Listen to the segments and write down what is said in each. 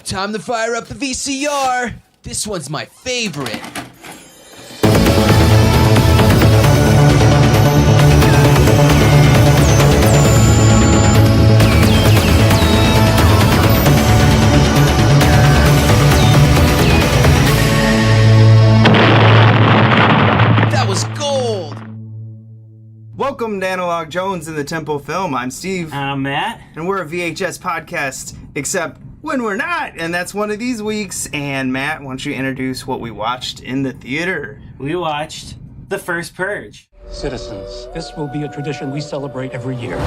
Time to fire up the VCR. This one's my favorite. That was gold. Welcome to Analog Jones in the Temple Film. I'm Steve. I'm Matt. And we're a VHS podcast, except when we're not. And that's one of these weeks. And Matt, why don't you introduce what we watched in the theater? We watched The First Purge. Citizens, this will be a tradition we celebrate every year.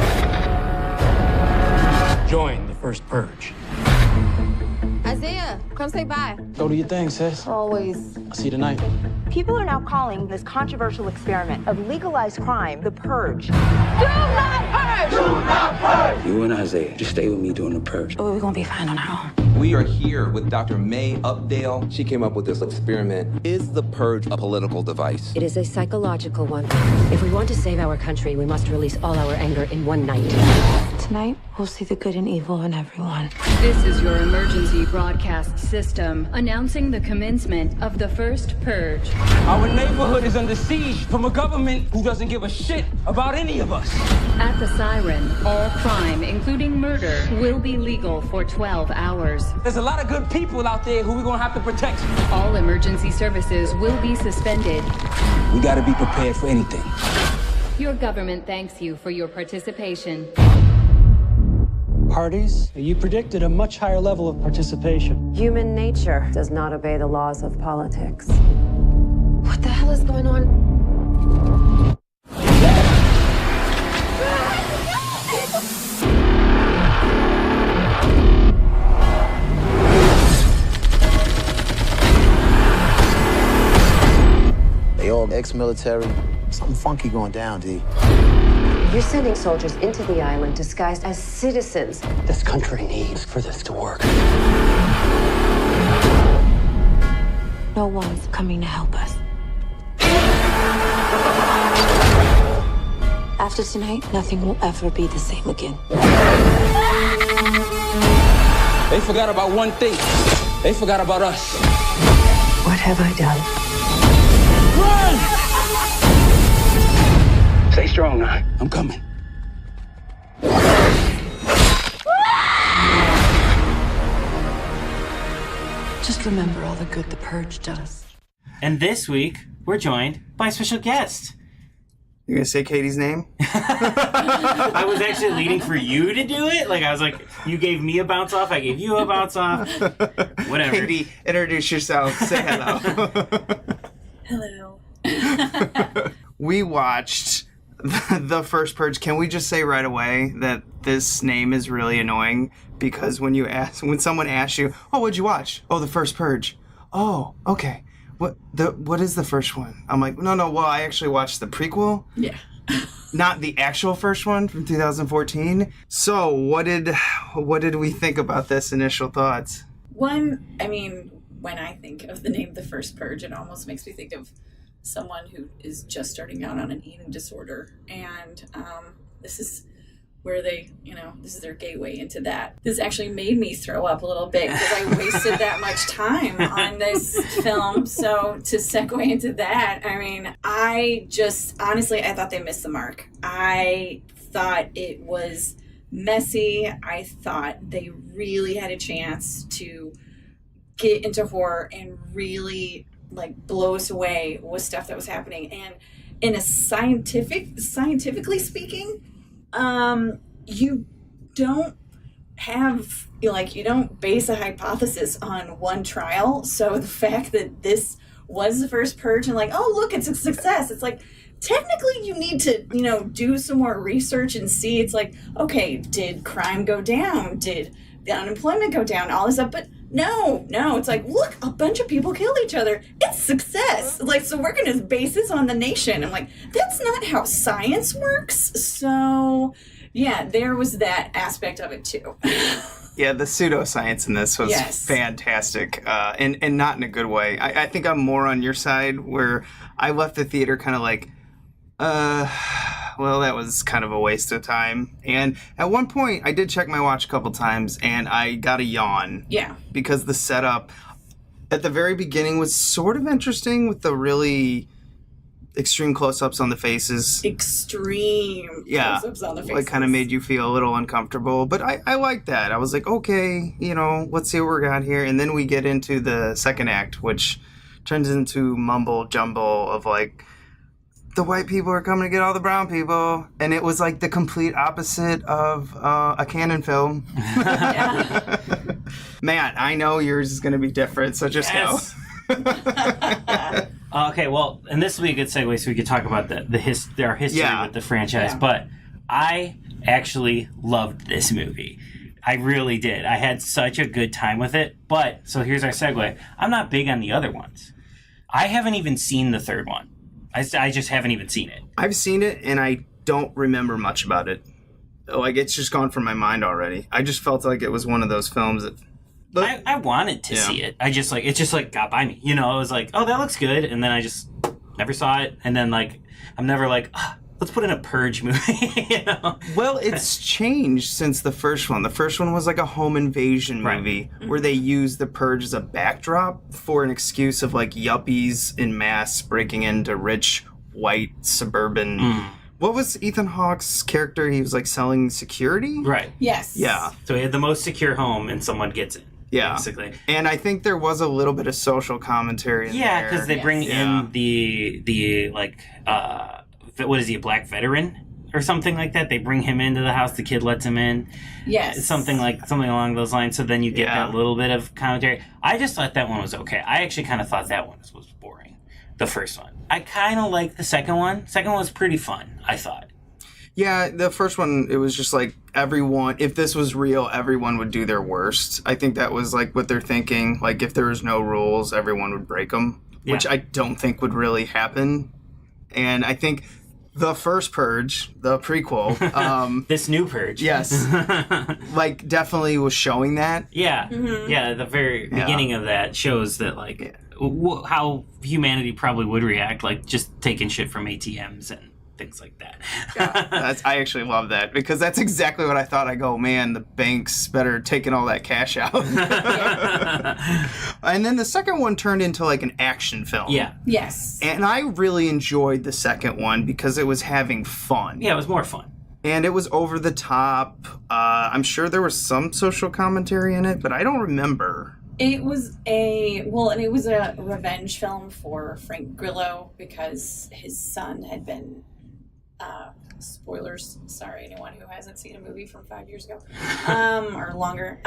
Join the First Purge. Isaiah, come say bye. Go do your thing, sis. Always. I'll see you tonight. People are now calling this controversial experiment of legalized crime the Purge. Do not purge! Do not purge! You and Isaiah, just stay with me during the purge. Oh, we're gonna be fine on our own. We are here with Dr. May Updale. She came up with this experiment. Is the purge a political device? It is a psychological one. If we want to save our country, we must release all our anger in one night. Tonight, we'll see the good and evil in everyone. This is your emergency broadcast system announcing the commencement of the First Purge. Our neighborhood is under siege from a government who doesn't give a shit about any of us. At the siren, all crime, including murder, will be legal for 12 hours. There's a lot of good people out there who we're gonna have to protect. All emergency services will be suspended. We gotta be prepared for anything. Your government thanks you for your participation. Parties, you predicted a much higher level of participation. Human nature does not obey the laws of politics. What the hell is going on? They all ex-military. Something funky going down, D. You're sending soldiers into the island disguised as citizens. This country needs for this to work. No one's coming to help us. After tonight, nothing will ever be the same again. They forgot about one thing. They forgot about us. What have I done? Run! Stay strong now. I'm coming. Just remember all the good the Purge does. And this week, we're joined by a special guest. You're going to say Katie's name? I was actually leading for you to do it. Like, I was like, you gave me a bounce off, I gave you a bounce off. Whatever. Katie, introduce yourself. Say hello. Hello. We watched The First Purge. Can we just say right away that this name is really annoying? Because when someone asks you, "Oh, what'd you watch?" "Oh, The First Purge." "Oh, okay. What is the first one?" I'm like, no. Well, I actually watched the prequel. Yeah. Not the actual first one from 2014. So, what did we think about this? Initial thoughts. When I think of the name The First Purge, it almost makes me think of someone who is just starting out on an eating disorder. And this is where this is their gateway into that. This actually made me throw up a little bit because I wasted that much time on this film. So to segue into that, I thought they missed the mark. I thought it was messy. I thought they really had a chance to get into horror and really blow us away with stuff that was happening. And in a scientifically speaking, you don't have, you don't base a hypothesis on one trial. So the fact that this was the first purge and oh, look, it's a success. It's technically you need to, do some more research and see. It's okay, did crime go down? Did the unemployment go down? All this stuff. But no, it's look, a bunch of people killed each other. It's success. So we're going to base this on the nation. I'm that's not how science works. So yeah, there was that aspect of it too. Yeah, the pseudoscience in this was fantastic, and not in a good way. I think I'm more on your side, where I left the theater kind of well, that was kind of a waste of time. And at one point, I did check my watch a couple times, and I got a yawn. Yeah. Because the setup at the very beginning was sort of interesting with the really extreme close-ups on the faces. Extreme close-ups on the faces. It kind of made you feel a little uncomfortable. But I liked that. I was like, okay, let's see what we got here. And then we get into the second act, which turns into mumble jumble of like, the white people are coming to get all the brown people. And it was like the complete opposite of a canon film. Matt, I know yours is going to be different, so just go. Okay, well, and this will be a good segue so we could talk about our history with the franchise. Yeah. But I actually loved this movie. I really did. I had such a good time with it. But, so here's our segue. I'm not big on the other ones. I haven't even seen the third one. I just haven't even seen it. I've seen it, and I don't remember much about it. Like, it's just gone from my mind already. I just felt like it was one of those films that... I wanted to see it. It just got by me. I was like, oh, that looks good. And then I just never saw it. And then, like, I'm never like, let's put in a Purge movie. Well, it's changed since the first one. The first one was like a home invasion movie where they used the Purge as a backdrop for an excuse of, like, yuppies in mass breaking into rich, white, suburban... What was Ethan Hawke's character? He was, like, selling security? Right. Yes. Yeah. So he had the most secure home, and someone gets it. Yeah. Basically. And I think there was a little bit of social commentary in there. Yeah, because they bring in the like, what is he, a black veteran or something like that? They bring him into the house. The kid lets him in. Yes. Something along those lines. So then you get that little bit of commentary. I just thought that one was okay. I actually kind of thought that one was boring. The first one. I kind of liked the second one. Second one was pretty fun, I thought. Yeah, the first one, it was just like everyone, if this was real, everyone would do their worst. I think that was like what they're thinking. Like if there was no rules, everyone would break them, which I don't think would really happen. And I think the first Purge, the prequel, this new Purge, yes, like definitely was showing that. Yeah, yeah. The very beginning of that shows that like how humanity probably would react, like just taking shit from ATMs and things like that. I actually love that because that's exactly what I thought. I go, man, the banks better taking all that cash out. And then the second one turned into like an action film. Yeah. Yes. And I really enjoyed the second one because it was having fun. Yeah, it was more fun. And it was over the top. I'm sure there was some social commentary in it, but I don't remember. It was a revenge film for Frank Grillo because his son had been spoilers, sorry anyone who hasn't seen a movie from 5 years ago or longer,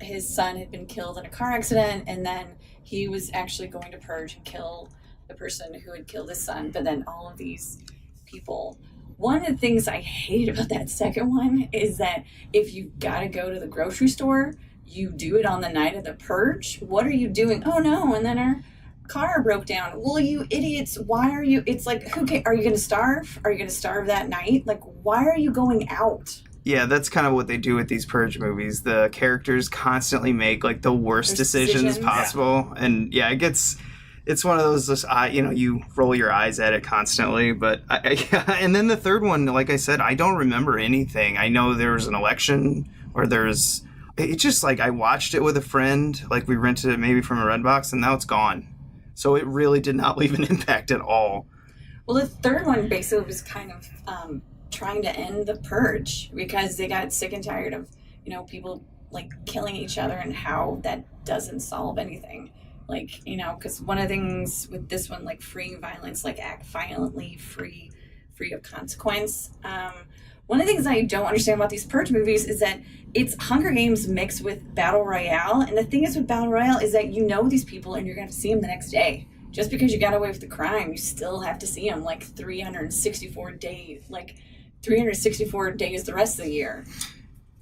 his son had been killed in a car accident, and then he was actually going to purge and kill the person who had killed his son. But then all of these people, one of the things I hated about that second one is that if you gotta go to the grocery store, you do it on the night of the purge. What are you doing? Oh no, and then our car broke down. Well, you idiots, why are you, it's like, are you going to starve? Are you going to starve that night? Like, why are you going out? Yeah, that's kind of what they do with these Purge movies. The characters constantly make like the worst decisions possible. Yeah. And yeah, it's one of those, you roll your eyes at it constantly. But and then the third one, like I said, I don't remember anything. I know there was an election or it's just like I watched it with a friend, like we rented it maybe from a Redbox, and now it's gone. So it really did not leave an impact at all. Well, the third one basically was kind of trying to end the purge because they got sick and tired of, people like killing each other and how that doesn't solve anything. Like, because one of the things with this one, like freeing violence, like act violently, free of consequence. One of the things I don't understand about these Purge movies is that it's Hunger Games mixed with Battle Royale. And the thing is with Battle Royale is that you know these people and you're going to see them the next day. Just because you got away with the crime, you still have to see them like 364 days, the rest of the year.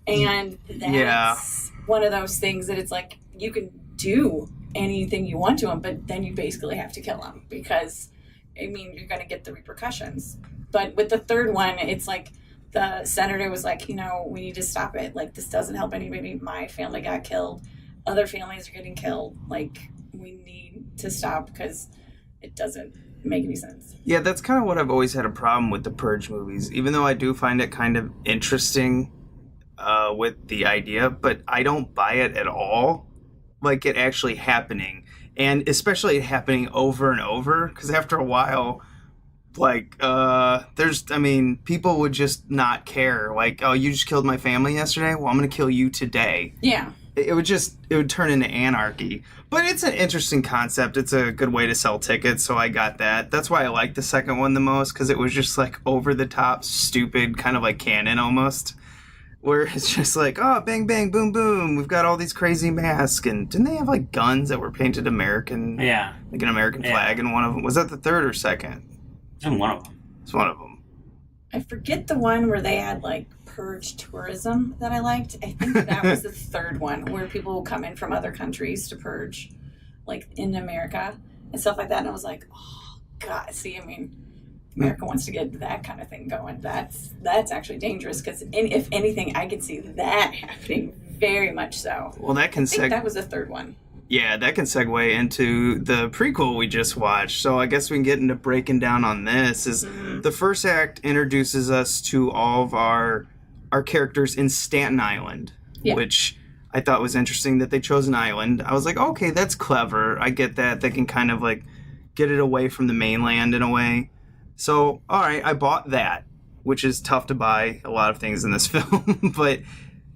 And that's one of those things that it's like you can do anything you want to them, but then you basically have to kill them because, you're going to get the repercussions. But with the third one, it's like, the senator was like, we need to stop it. Like, this doesn't help anybody. My family got killed. Other families are getting killed. Like, we need to stop because it doesn't make any sense. Yeah, that's kind of what I've always had a problem with the Purge movies, even though I do find it kind of interesting with the idea, but I don't buy it at all, like it actually happening, and especially it happening over and over, because after a while, like, people would just not care, like, oh, you just killed my family yesterday? Well, I'm gonna kill you today. Yeah. It would turn into anarchy. But it's an interesting concept. It's a good way to sell tickets, so I got that. That's why I liked the second one the most, because it was just, like, over-the-top, stupid, kind of like Canon almost. Where it's just like, oh, bang, bang, boom, boom. We've got all these crazy masks. And didn't they have, like, guns that were painted American? Yeah. Like an American flag in one of them? Was that the third or second? It's in one of them. It's one of them. I forget the one where they had, like, Purge tourism that I liked. I think that was the third one, where people will come in from other countries to purge, like, in America and stuff like that. And I was like, oh, God. See, I mean, America wants to get that kind of thing going. That's actually dangerous, because if anything, I could see that happening very much so. Well, that can I think that was the third one. Yeah, that can segue into the prequel we just watched. So I guess we can get into breaking down on this. The first act introduces us to all of our characters in Staten Island, which I thought was interesting that they chose an island. I was like, okay, that's clever. I get that. They can kind of like get it away from the mainland in a way. So, all right, I bought that, which is tough to buy a lot of things in this film. But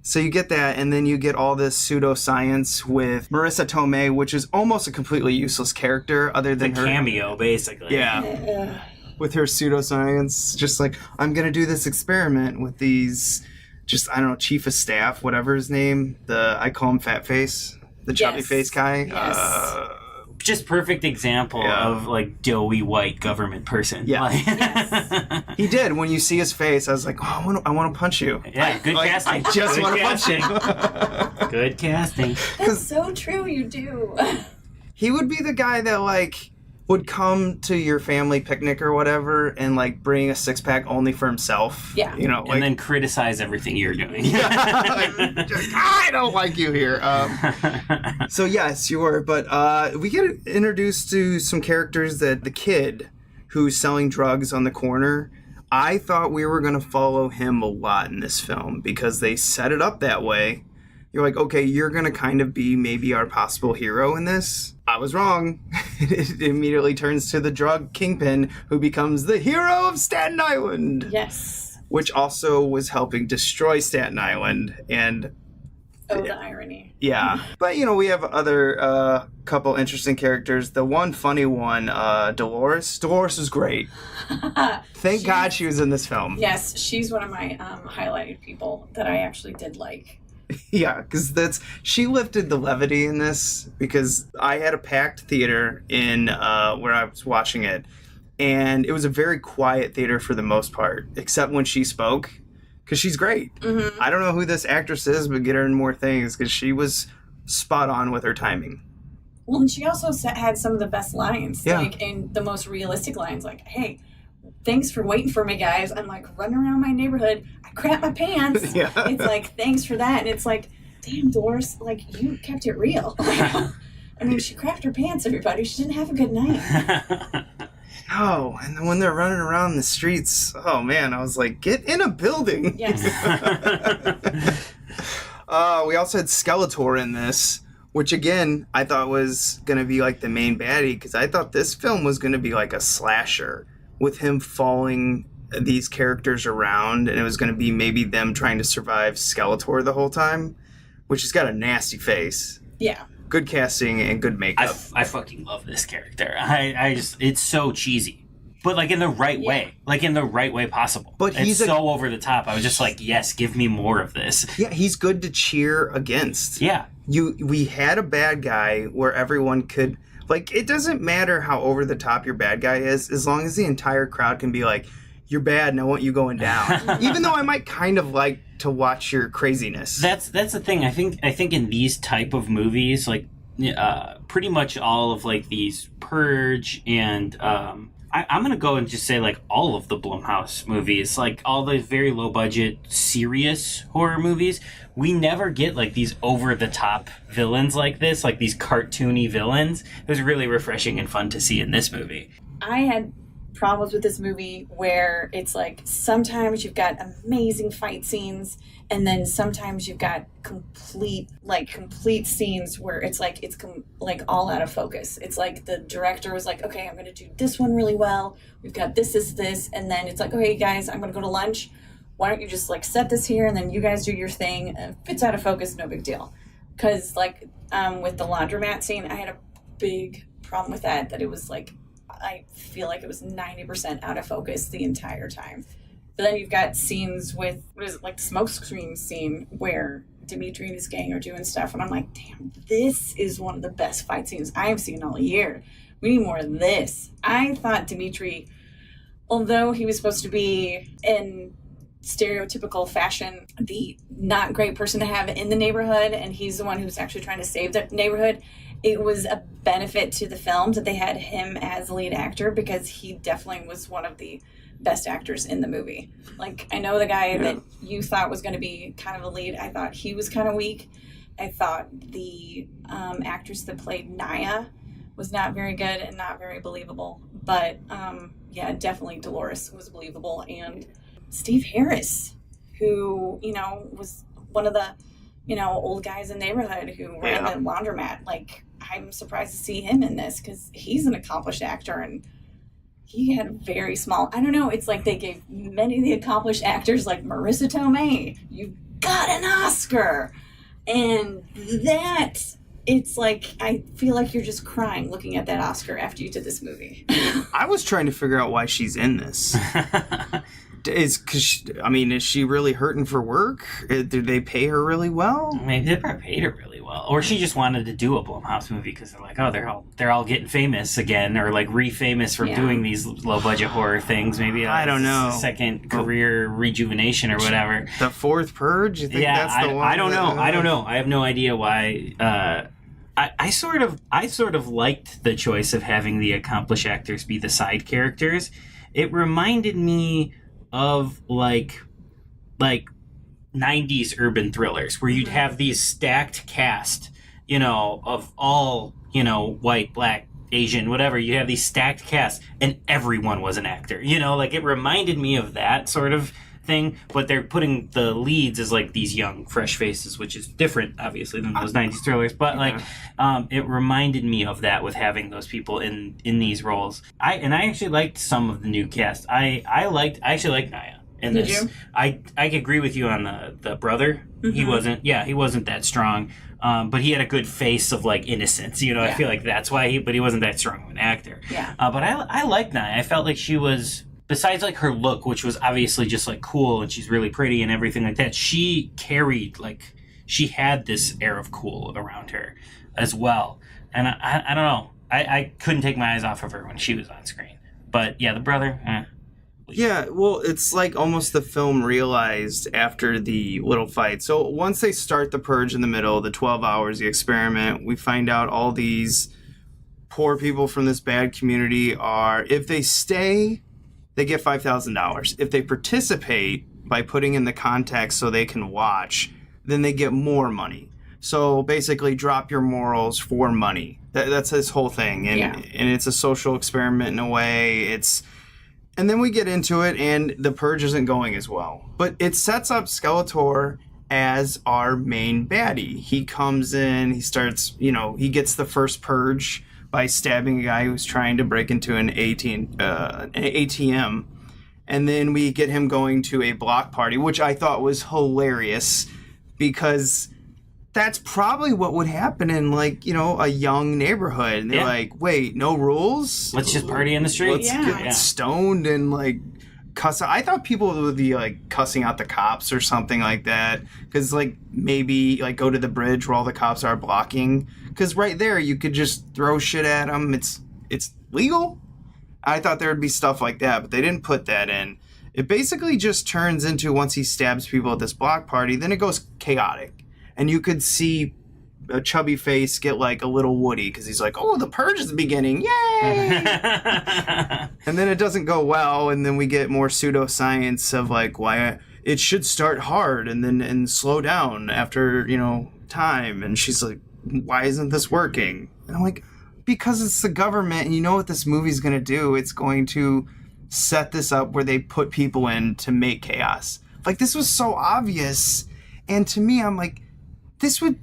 so you get that, and then you get all this pseudoscience with Marissa Tomei, which is almost a completely useless character other than her cameo, basically. Yeah. With her pseudoscience, just like, I'm going to do this experiment with these, just, I don't know, chief of staff, whatever his name, I call him Fat Face, the chubby face guy. Yes. Just perfect example of, like, doughy white government person. Yeah. He did. When you see his face, I was like, oh, I want to punch you. Yeah, good casting. I just want to punch you. Good casting. That's so true, you do. He would be the guy that, like, would come to your family picnic or whatever and, like, bring a six-pack only for himself. Yeah. You know, like, and then criticize everything you're doing. I don't like you here. So, yes, you were. But we get introduced to some characters that the kid who's selling drugs on the corner, I thought we were going to follow him a lot in this film because they set it up that way. You're like, okay, you're going to kind of be maybe our possible hero in this. I was wrong. It immediately turns to the drug kingpin who becomes the hero of Staten Island. Yes. Which also was helping destroy Staten Island. And the irony. Yeah. But, you know, we have other couple interesting characters. The one funny one, Dolores. Dolores is great. Thank God she was in this film. Yes, she's one of my highlighted people that I actually did like. Yeah, because she lifted the levity in this, because I had a packed theater in where I was watching it, and it was a very quiet theater for the most part, except when she spoke, because she's great. Mm-hmm. I don't know who this actress is, but get her in more things, because she was spot on with her timing. Well, and she also had some of the best lines, yeah. Like, and the most realistic lines, like, hey, thanks for waiting for me, guys. I'm, like, running around my neighborhood. I crap my pants. Yeah. It's like, thanks for that. And it's like, damn, Doris, like, you kept it real. I mean, she crapped her pants, everybody. She didn't have a good night. Oh, and then when they're running around the streets, oh, man, I was like, get in a building. Yes. We also had Skeletor in this, which, again, I thought was going to be, like, the main baddie, because I thought this film was going to be, like, a slasher, with him following these characters around, and it was going to be maybe them trying to survive Skeletor the whole time, which has got a nasty face. Yeah. Good casting and good makeup. I fucking love this character. I just, it's so cheesy. But, like, in the right way. Like, in the right way possible. But he's it's so over the top. I was just like, yes, give me more of this. Yeah, he's good to cheer against. Yeah. We had a bad guy where everyone could... Like, it doesn't matter how over the top your bad guy is, as long as the entire crowd can be like, you're bad and I want you going down. Even though I might kind of like to watch your craziness. That's the thing. I think in these type of movies, like, pretty much all of, like, these Purge and I'm gonna go and just say, like, all of the Blumhouse movies, like all the very low budget serious horror movies, we never get, like, these over the top villains like this, like these cartoony villains. It was really refreshing and fun to see in this movie. I had problems with this movie where it's like sometimes you've got amazing fight scenes and then sometimes you've got complete scenes where it's like like all out of focus. It's like the director was like, okay, I'm going to do this one really well. We've got this, and then it's like, okay, guys, I'm going to go to lunch. Why don't you just like set this here and then you guys do your thing. If it's out of focus, no big deal. Because like with the laundromat scene, I had a big problem with that it was like, I feel like it was 90% out of focus the entire time. But then you've got scenes with, like the smoke screen scene where Dimitri and his gang are doing stuff. And I'm like, damn, this is one of the best fight scenes I have seen all year. We need more of this. I thought Dimitri, although he was supposed to be in stereotypical fashion, the not great person to have in the neighborhood, and he's the one who's actually trying to save the neighborhood, it was a benefit to the film that they had him as the lead actor because he definitely was one of the best actors in the movie. Like, I know the guy that you thought was going to be kind of a lead, I thought he was kind of weak. I thought the actress that played Naya was not very good and not very believable. But, yeah, definitely Dolores was believable. And Steve Harris, who, was one of the, old guys in the neighborhood who ran the laundromat. Like, I'm surprised to see him in this because he's an accomplished actor and he had a very small, I don't know, it's like they gave many of the accomplished actors like Marissa Tomei, you got an Oscar. And that, it's like, I feel like you're just crying looking at that Oscar after you did this movie. I was trying to figure out why she's in this. Is she really hurting for work? Did they pay her really well? Maybe they probably paid her really well, or she just wanted to do a Blumhouse movie because they're like, oh, they're all getting famous again, or like re-famous from doing these low budget horror things. Maybe I don't know, second career rejuvenation or whatever. The fourth Purge? You think that's the one? I don't know. I have no idea why. I sort of liked the choice of having the accomplished actors be the side characters. It reminded me of like 90s urban thrillers where you'd have these stacked cast, of all, white, black, Asian, whatever. You have these stacked casts and everyone was an actor, like it reminded me of that sort of thing, but they're putting the leads as like these young, fresh faces, which is different, obviously, than those 90s thrillers. But it reminded me of that with having those people in these roles. I actually liked some of the new cast. I actually liked Naya in this. Did you? I agree with you on the brother. Mm-hmm. He wasn't that strong. But he had a good face of like innocence. I feel like that's why he wasn't that strong of an actor. Yeah. But I liked Naya. I felt like she was, besides like her look, which was obviously just like cool and she's really pretty and everything like that, she carried, like, she had this air of cool around her as well. And I don't know. I couldn't take my eyes off of her when she was on screen. But yeah, the brother, Yeah, well, it's like almost the film realized after the little fight. So once they start the Purge in the middle, the 12 hours, the experiment, we find out all these poor people from this bad community are, if they stay, they get $5,000. If they participate by putting in the contacts so they can watch, then they get more money. So basically drop your morals for money. That's this whole thing. And it's a social experiment in a way. And then we get into it and the Purge isn't going as well. But it sets up Skeletor as our main baddie. He comes in, he starts, he gets the first Purge by stabbing a guy who's trying to break into an ATM. And then we get him going to a block party, which I thought was hilarious because that's probably what would happen in, like, a young neighborhood. And they're like, wait, no rules? Let's just party in the street. Let's get stoned and, like, cuss. I thought people would be, like, cussing out the cops or something like that. Because, like, maybe, like, go to the bridge where all the cops are blocking. Because right there, you could just throw shit at them. It's legal. I thought there would be stuff like that, but they didn't put that in. It basically just turns into, once he stabs people at this block party, then it goes chaotic. And you could see a chubby face get, like, a little Woody, because he's like, oh, the Purge is beginning, yay! And then it doesn't go well, and then we get more pseudoscience of, like, why it should start hard and slow down after, time. And she's like, why isn't this working? And I'm like, Because it's the government, and you know what this movie's going to do. It's going to set this up where they put people in to make chaos. Like, this was so obvious. And to me, I'm like, this would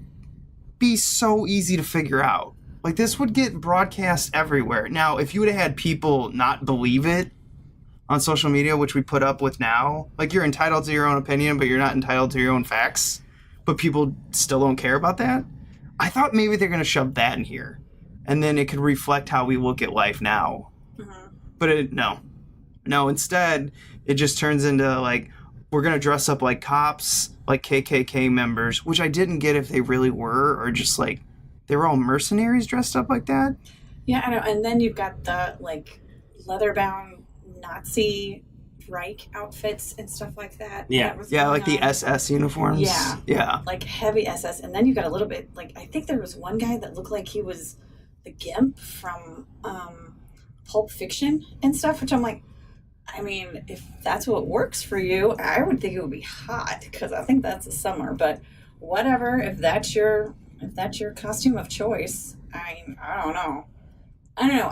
be so easy to figure out. Like, this would get broadcast everywhere. Now, if you would have had people not believe it on social media, which we put up with now, like, you're entitled to your own opinion, but you're not entitled to your own facts. But people still don't care about that. I thought maybe they're going to shove that in here. And then it could reflect how we look at life now. Mm-hmm. But no, instead, it just turns into, like, we're going to dress up like cops, like KKK members, which I didn't get if they really were, or just, like, they were all mercenaries dressed up like that. Yeah, I know. And then you've got the, like, leather-bound Nazi Reich outfits and stuff like that. Yeah, like the SS uniforms. Yeah. Like heavy SS. And then you got a little bit, like, I think there was one guy that looked like he was the Gimp from Pulp Fiction and stuff, which I'm like, I mean, if that's what works for you, I would think it would be hot, because I think that's the summer. But whatever, if that's your costume of choice, I don't know.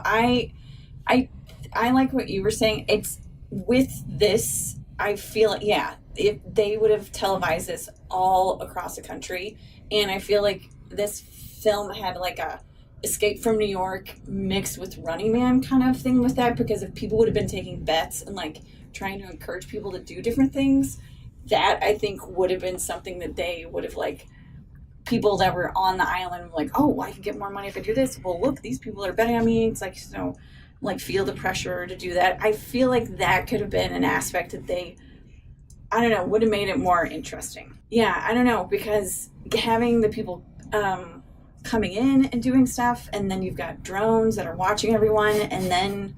I like what you were saying. It's with this, I feel like, yeah, if they would have televised this all across the country, and I feel like this film had like a Escape from New York mixed with Running Man kind of thing with that, because if people would have been taking bets and like trying to encourage people to do different things, that I think would have been something that they would have, like, people that were on the island like, oh, I can get more money if I do this. Well, look, these people are betting on me. It's like, you know, like, feel the pressure to do that. I feel like that could have been an aspect that they, I don't know, would have made it more interesting. Yeah, I don't know, because having the people coming in and doing stuff, and then you've got drones that are watching everyone, and then,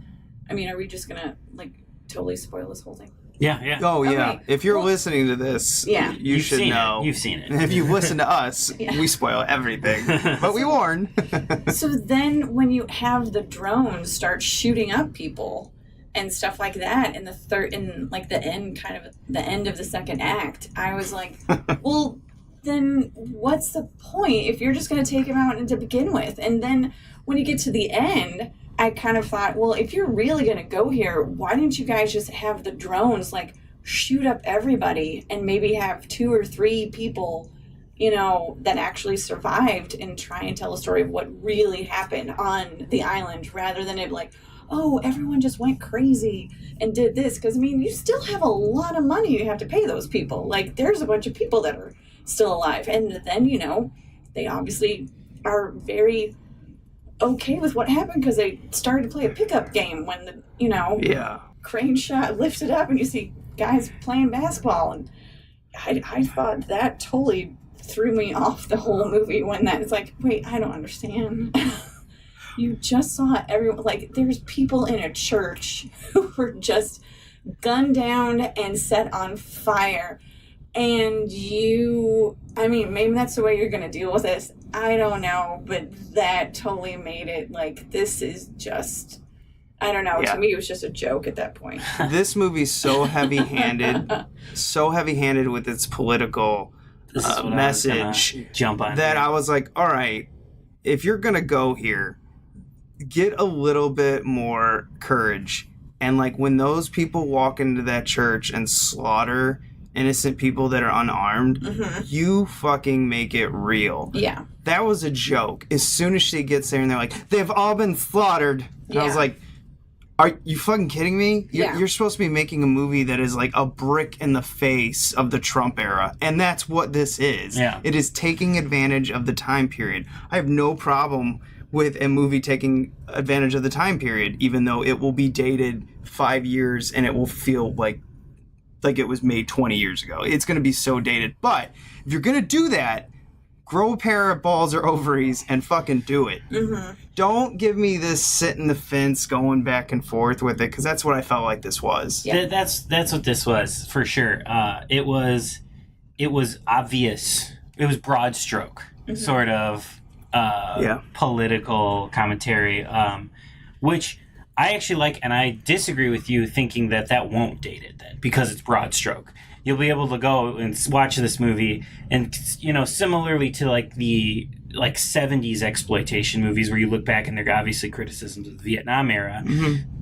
I mean, are we just gonna, like, totally spoil this whole thing? Yeah. Oh, yeah. Okay. If you're listening to this, you should know. You've seen it. And if you've listened to us, we spoil everything. But we warn. So then when you have the drones start shooting up people and stuff like that in the end of the second act, I was like, well, then what's the point if you're just going to take him out to begin with? And then when you get to the end, I kind of thought, well, if you're really going to go here, why didn't you guys just have the drones, like, shoot up everybody and maybe have 2 or 3 people, you know, that actually survived and try and tell a story of what really happened on the island, rather than it like, oh, everyone just went crazy and did this. Because, I mean, you still have a lot of money you have to pay those people. Like, there's a bunch of people that are still alive. And then, you know, they obviously are very okay with what happened, because they started to play a pickup game when the, you know, crane shot lifted up and you see guys playing basketball. And I thought that totally threw me off the whole movie, when that it's like, wait, I don't understand. You just saw everyone, like, there's people in a church who were just gunned down and set on fire. And I mean, maybe that's the way you're going to deal with this. I don't know, but that totally made it like, this is just, I don't know. Yeah. To me, it was just a joke at that point. This movie's so heavy-handed with its political message jump on that I was like, all right, if you're going to go here, get a little bit more courage. And, like, when those people walk into that church and slaughter innocent people that are unarmed, you fucking make it real. Yeah. That was a joke. As soon as she gets there and they're like, they've all been slaughtered. And I was like, are you fucking kidding me? You're supposed to be making a movie that is like a brick in the face of the Trump era. And that's what this is. Yeah. It is taking advantage of the time period. I have no problem with a movie taking advantage of the time period, even though it will be dated 5 years and it will feel like it was made 20 years ago. It's going to be so dated. But if you're going to do that, grow a pair of balls or ovaries and fucking do it. Don't give me this sit in the fence going back and forth with it, because that's what I felt like this was. Yeah. That's what this was, for sure. It was obvious. It was broad stroke, sort of political commentary, which I actually like, and I disagree with you thinking that won't date it then, because it's broad stroke. You'll be able to go and watch this movie, and, you know, similarly to like the like 70s exploitation movies where you look back and they're obviously criticisms of the Vietnam era.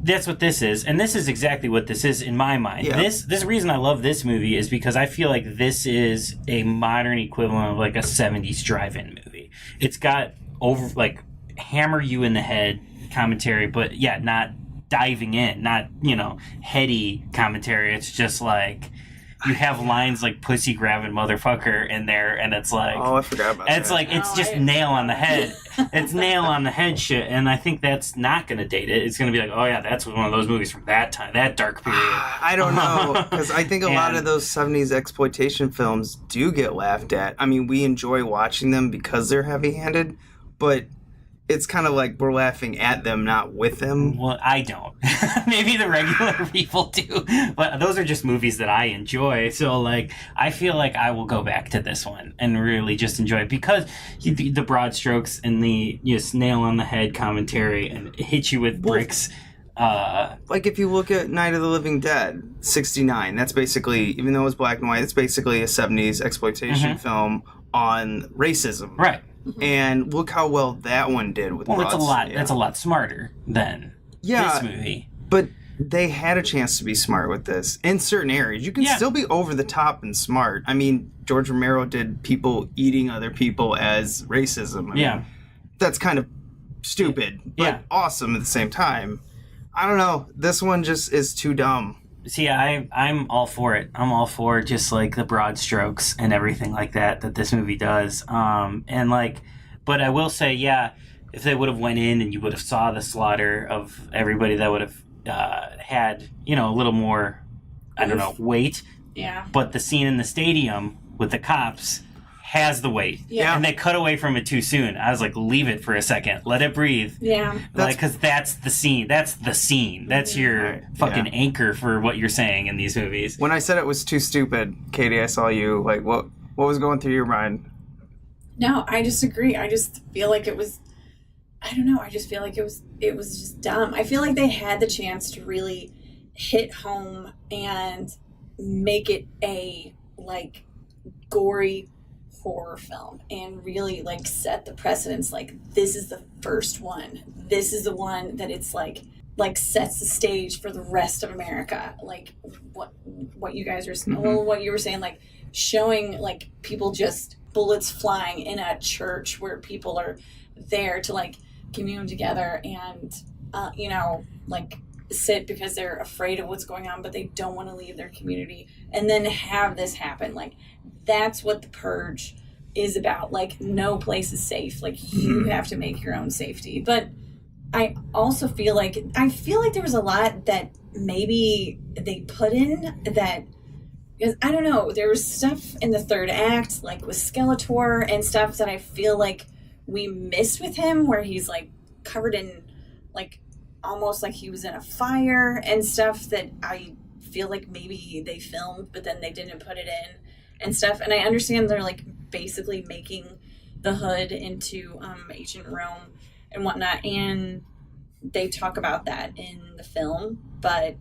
That's what this is, and this is exactly what this is in my mind. This reason I love this movie is because I feel like this is a modern equivalent of like a 70s drive-in movie. It's got hammer you in the head commentary, but not diving in, not heady commentary. It's just like you have lines like "pussy grabbing motherfucker" in there, and it's like, oh, I forgot about that. It's like it's just nail on the head. It's nail on the head shit, and I think that's not going to date it. It's going to be like, oh yeah, that's one of those movies from that time, that dark period. I don't know, because I think a lot of those 70s exploitation films do get laughed at. I mean, we enjoy watching them because they're heavy-handed, but it's kind of like we're laughing at them, not with them. Well, I don't. Maybe the regular people do. But those are just movies that I enjoy. So, like, I feel like I will go back to this one and really just enjoy it because the broad strokes and the nail on the head commentary and hit you with bricks. Like, if you look at Night of the Living Dead, 1969, that's basically, even though it was black and white, it's basically a 70s exploitation film on racism. Right. And look how well that one did with it's a lot. That's a lot smarter than this movie. But they had a chance to be smart with this in certain areas. You can still be over the top and smart. I mean, George Romero did people eating other people as racism. I mean, that's kind of stupid, but awesome at the same time. I don't know. This one just is too dumb. See, I'm all for it. I'm all for just like the broad strokes and everything like that this movie does. But I will say, if they would have went in and you would have saw the slaughter of everybody, that would have had a little more, weight. Yeah. But the scene in the stadium with the cops has the weight. Yeah. And they cut away from it too soon. I was like, leave it for a second. Let it breathe. Yeah. Because that's the scene. That's the scene. That's your fucking anchor for what you're saying in these movies. When I said it was too stupid, Katie, I saw you, like, what was going through your mind? No, I just agree. I just feel like it was, I don't know. I just feel like it was just dumb. I feel like they had the chance to really hit home and make it a, like, gory horror film and really like set the precedence. Like, this is the first one. This is the one that it's like sets the stage for the rest of America. Like what you guys are what you were saying, like showing like people just bullets flying in a church where people are there to like commune together and like sit because they're afraid of what's going on, but they don't want to leave their community, and then have this happen. Like, that's what the Purge is about. Like, no place is safe. Like, you have to make your own safety. But I also feel like there was a lot that maybe they put in that, because I don't know, there was stuff in the third act, like with Skeletor and stuff, that I feel like we missed with him, where he's like covered in like almost like he was in a fire and stuff, that I feel like maybe they filmed but then they didn't put it in and stuff. And I understand they're like basically making the hood into ancient Rome and whatnot, and they talk about that in the film, but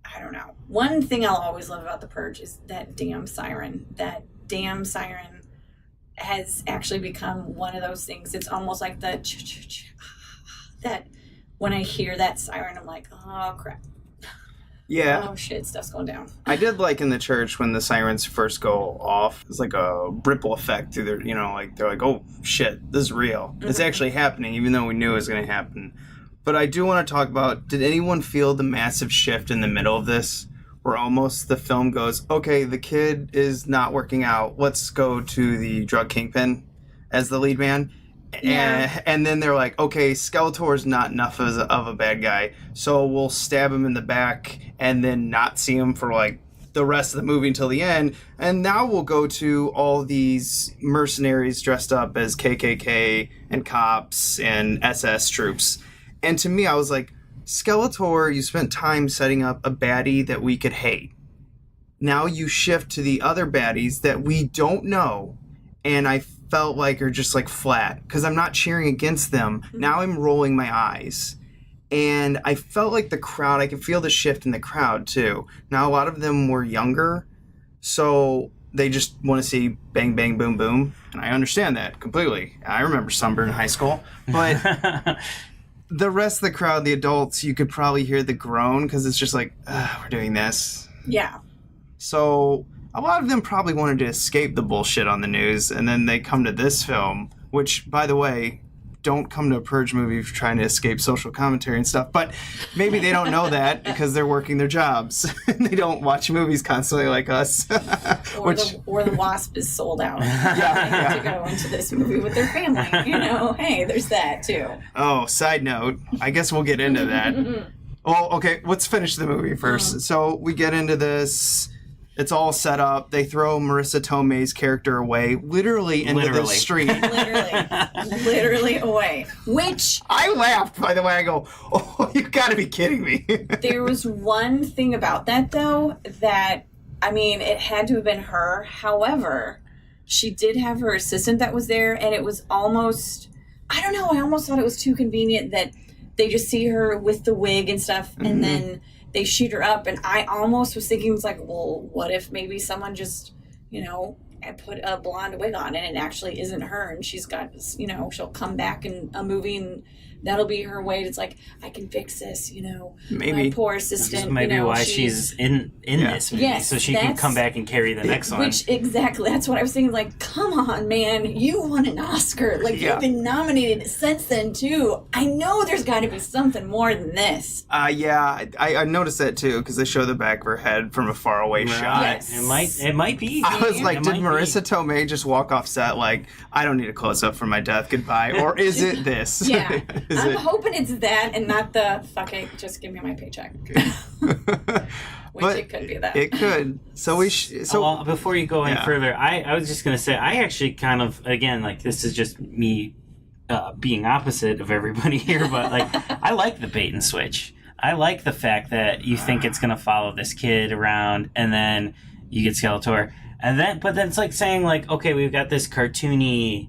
I don't know. One thing I'll always love about the Purge is that damn siren. That damn siren has actually become one of those things. It's almost like the that when I hear that siren, I'm like, oh crap. Yeah. Oh shit, stuff's going down. I did like in the church when the sirens first go off. It's like a ripple effect through their, like they're like, oh shit, this is real. It's actually happening, even though we knew it was going to happen. But I do want to talk about, did anyone feel the massive shift in the middle of this? Where almost the film goes, okay, the kid is not working out. Let's go to the drug kingpin as the lead man. Yeah. And then they're like, okay, Skeletor's not enough of a bad guy, so we'll stab him in the back and then not see him for like the rest of the movie until the end. And now we'll go to all these mercenaries dressed up as KKK and cops and SS troops. And to me, I was like, Skeletor, you spent time setting up a baddie that we could hate. Now you shift to the other baddies that we don't know, and I felt like are just like flat because I'm not cheering against them. Now I'm rolling my eyes, and I felt like the crowd, I could feel the shift in the crowd too. Now a lot of them were younger, so they just want to see bang, bang, boom, boom. And I understand that completely. I remember Sunburn in high school. But the rest of the crowd, the adults, you could probably hear the groan because it's just like, we're doing this. Yeah. So a lot of them probably wanted to escape the bullshit on the news, and then they come to this film, which, by the way, don't come to a Purge movie if you're trying to escape social commentary and stuff. But maybe they don't know that because they're working their jobs. They don't watch movies constantly like us. Or the Wasp is sold out. To go into this movie with their family. You know, hey, there's that too. Oh, side note. I guess we'll get into that. Well, okay, let's finish the movie first. So we get into this. It's all set up. They throw Marissa Tomei's character away, literally into the street. Literally away. Which... I laughed, by the way. I go, oh, you gotta be kidding me. There was one thing about that, though, that, I mean, it had to have been her. However, she did have her assistant that was there, and it was almost... I don't know, I almost thought it was too convenient that they just see her with the wig and stuff, and then... they shoot her up, and I almost was thinking, it's like, well, what if maybe someone just, you know, put a blonde wig on and it actually isn't her, and she's got, you know, she'll come back in a movie and that'll be her way. It's like, I can fix this, you know, maybe. my poor assistant. That's maybe you know, why she's in this movie, yes, so she can come back and carry the next one. Which, exactly, that's what I was thinking, like, come on, man, you won an Oscar. Like, you've been nominated since then, too. I know there's got to be something more than this. Yeah, I noticed that, too, because they show the back of her head from a faraway shot. Yes. It might be. I was like, did Marissa Tomei just walk off set like, I don't need a close-up for my death, goodbye, or is it this? Yeah, I'm hoping it's that and not the, fuck it, just give me my paycheck. Which it could be that. It could. So we well, before you go any further, I was just going to say, I actually kind of, again, like, this is just me being opposite of everybody here, but, like, I like the bait and switch. I like the fact that you think it's going to follow this kid around, and then you get Skeletor. But then it's like saying, like, okay, we've got this cartoony,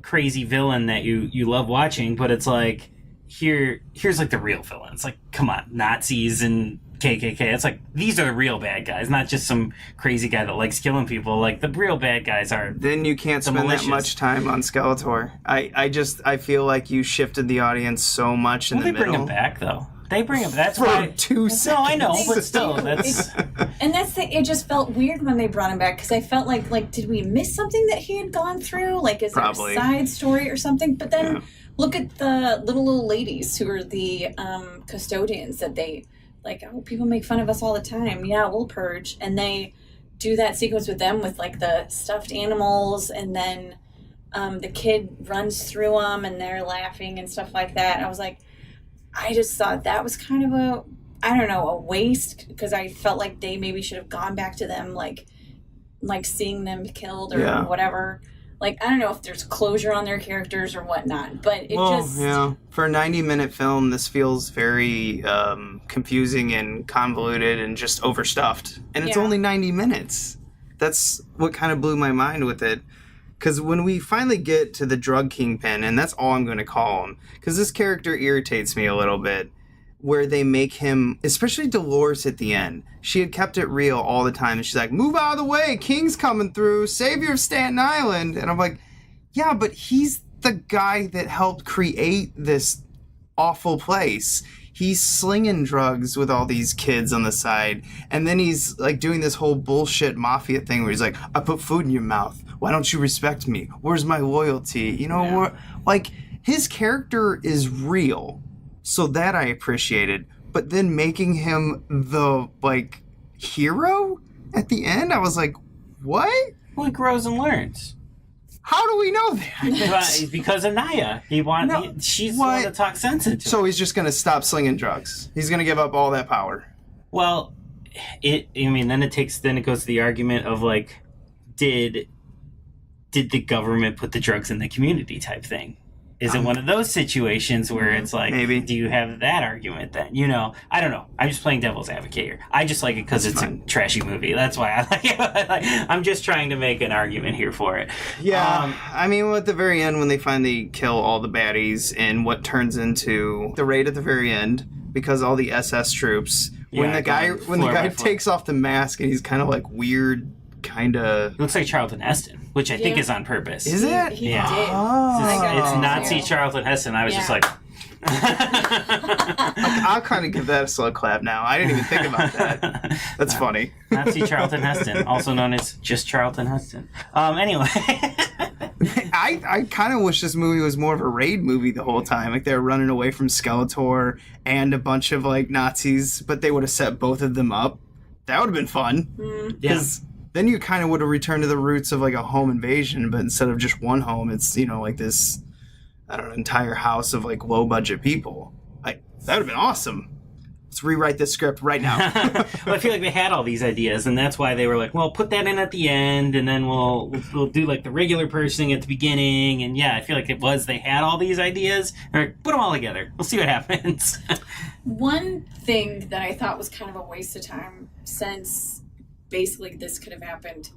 crazy villain that you love watching, but it's like, here's like the real villain. It's like, come on, Nazis and KKK. It's like, these are the real bad guys, not just some crazy guy that likes killing people. Like, the real bad guys are. Then you can't spend malicious. that much time on Skeletor. I feel like you shifted the audience so much in the middle. They bring him back, though. They bring him. That's for why. 2 seconds. No, I know, but still, that's. And it just felt weird when they brought him back, because I felt like, did we miss something that he had gone through? Like, is Probably. there a side story or something? But then look at the little ladies who are the custodians that they, like, oh, people make fun of us all the time. Yeah, we'll purge. And they do that sequence with them with, like, the stuffed animals, and then the kid runs through them and they're laughing and stuff like that. I was like, I just thought that was kind of a waste, because I felt like they maybe should have gone back to them, like seeing them killed or whatever. Like, I don't know if there's closure on their characters or whatnot, but it just... Yeah. For a 90-minute film, this feels very confusing and convoluted and just overstuffed. And it's only 90 minutes. That's what kind of blew my mind with it. Because when we finally get to the drug kingpin, and that's all I'm going to call him, because this character irritates me a little bit, where they make him, especially Dolores at the end, she had kept it real all the time, and she's like, move out of the way, King's coming through, savior of Staten Island. And I'm like, yeah, but he's the guy that helped create this awful place. He's slinging drugs with all these kids on the side, and then he's like doing this whole bullshit mafia thing where he's like, I put food in your mouth. Why don't you respect me? Where's my loyalty? You know, like, his character is real, so that I appreciated. But then making him the, like, hero at the end, I was like, what? Well, he grows and learns. How do we know that? Because of Naya. She's the one that talks sense into it. So he's just going to stop slinging drugs. He's going to give up all that power. Well, then it goes to the argument of, like, did the government put the drugs in the community type thing? Is it one of those situations where it's like, maybe, do you have that argument then? You know, I don't know. I'm just playing devil's advocate here. I just like it because it's a trashy movie. That's why I like it. I'm just trying to make an argument here for it. Yeah. I mean, at the very end, when they finally kill all the baddies in what turns into the raid at the very end, because all the SS troops, when the guy takes off the mask and he's kind of like weird kind of... Looks like Charlton Heston, which I think is on purpose. Is it? He Yeah. did. Oh. It's Nazi Charlton Heston. I was just like... I'll kind of give that a slow clap now. I didn't even think about that. That's funny. Nazi Charlton Heston, also known as just Charlton Heston. Anyway... I kind of wish this movie was more of a raid movie the whole time. Like, they were running away from Skeletor and a bunch of, like, Nazis, but they would have set both of them up. That would have been fun. Because then you kind of would have returned to the roots of, like, a home invasion, but instead of just one home, it's, you know, like this, I don't know, entire house of, like, low-budget people. Like, that would have been awesome. Let's rewrite this script right now. Well, I feel like they had all these ideas, and that's why they were like, well, put that in at the end, and then we'll do, like, the regular person at the beginning, and yeah, I feel like they had all these ideas, and like, put them all together. We'll see what happens. One thing that I thought was kind of a waste of time, since basically this could have happened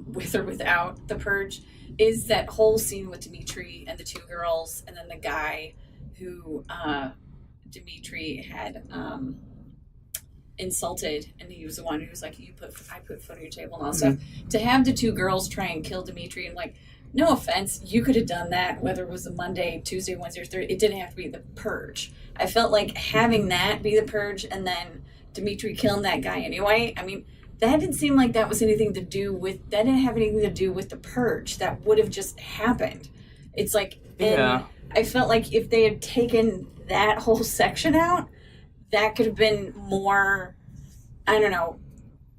with or without the Purge, is that whole scene with Dimitri and the two girls, and then the guy who Dimitri had insulted, and he was the one who was like, I put food on your table and all stuff. To have the two girls try and kill Dimitri, and like, no offense, you could have done that whether it was a Monday, Tuesday, Wednesday, or Thursday. It didn't have to be the Purge. I felt like having that be the Purge and then Dimitri killing that guy anyway. I mean, that didn't seem like that was anything to do with, that didn't have anything to do with the Purge. That would have just happened. It's like, and I felt like if they had taken that whole section out, that could have been more, I don't know,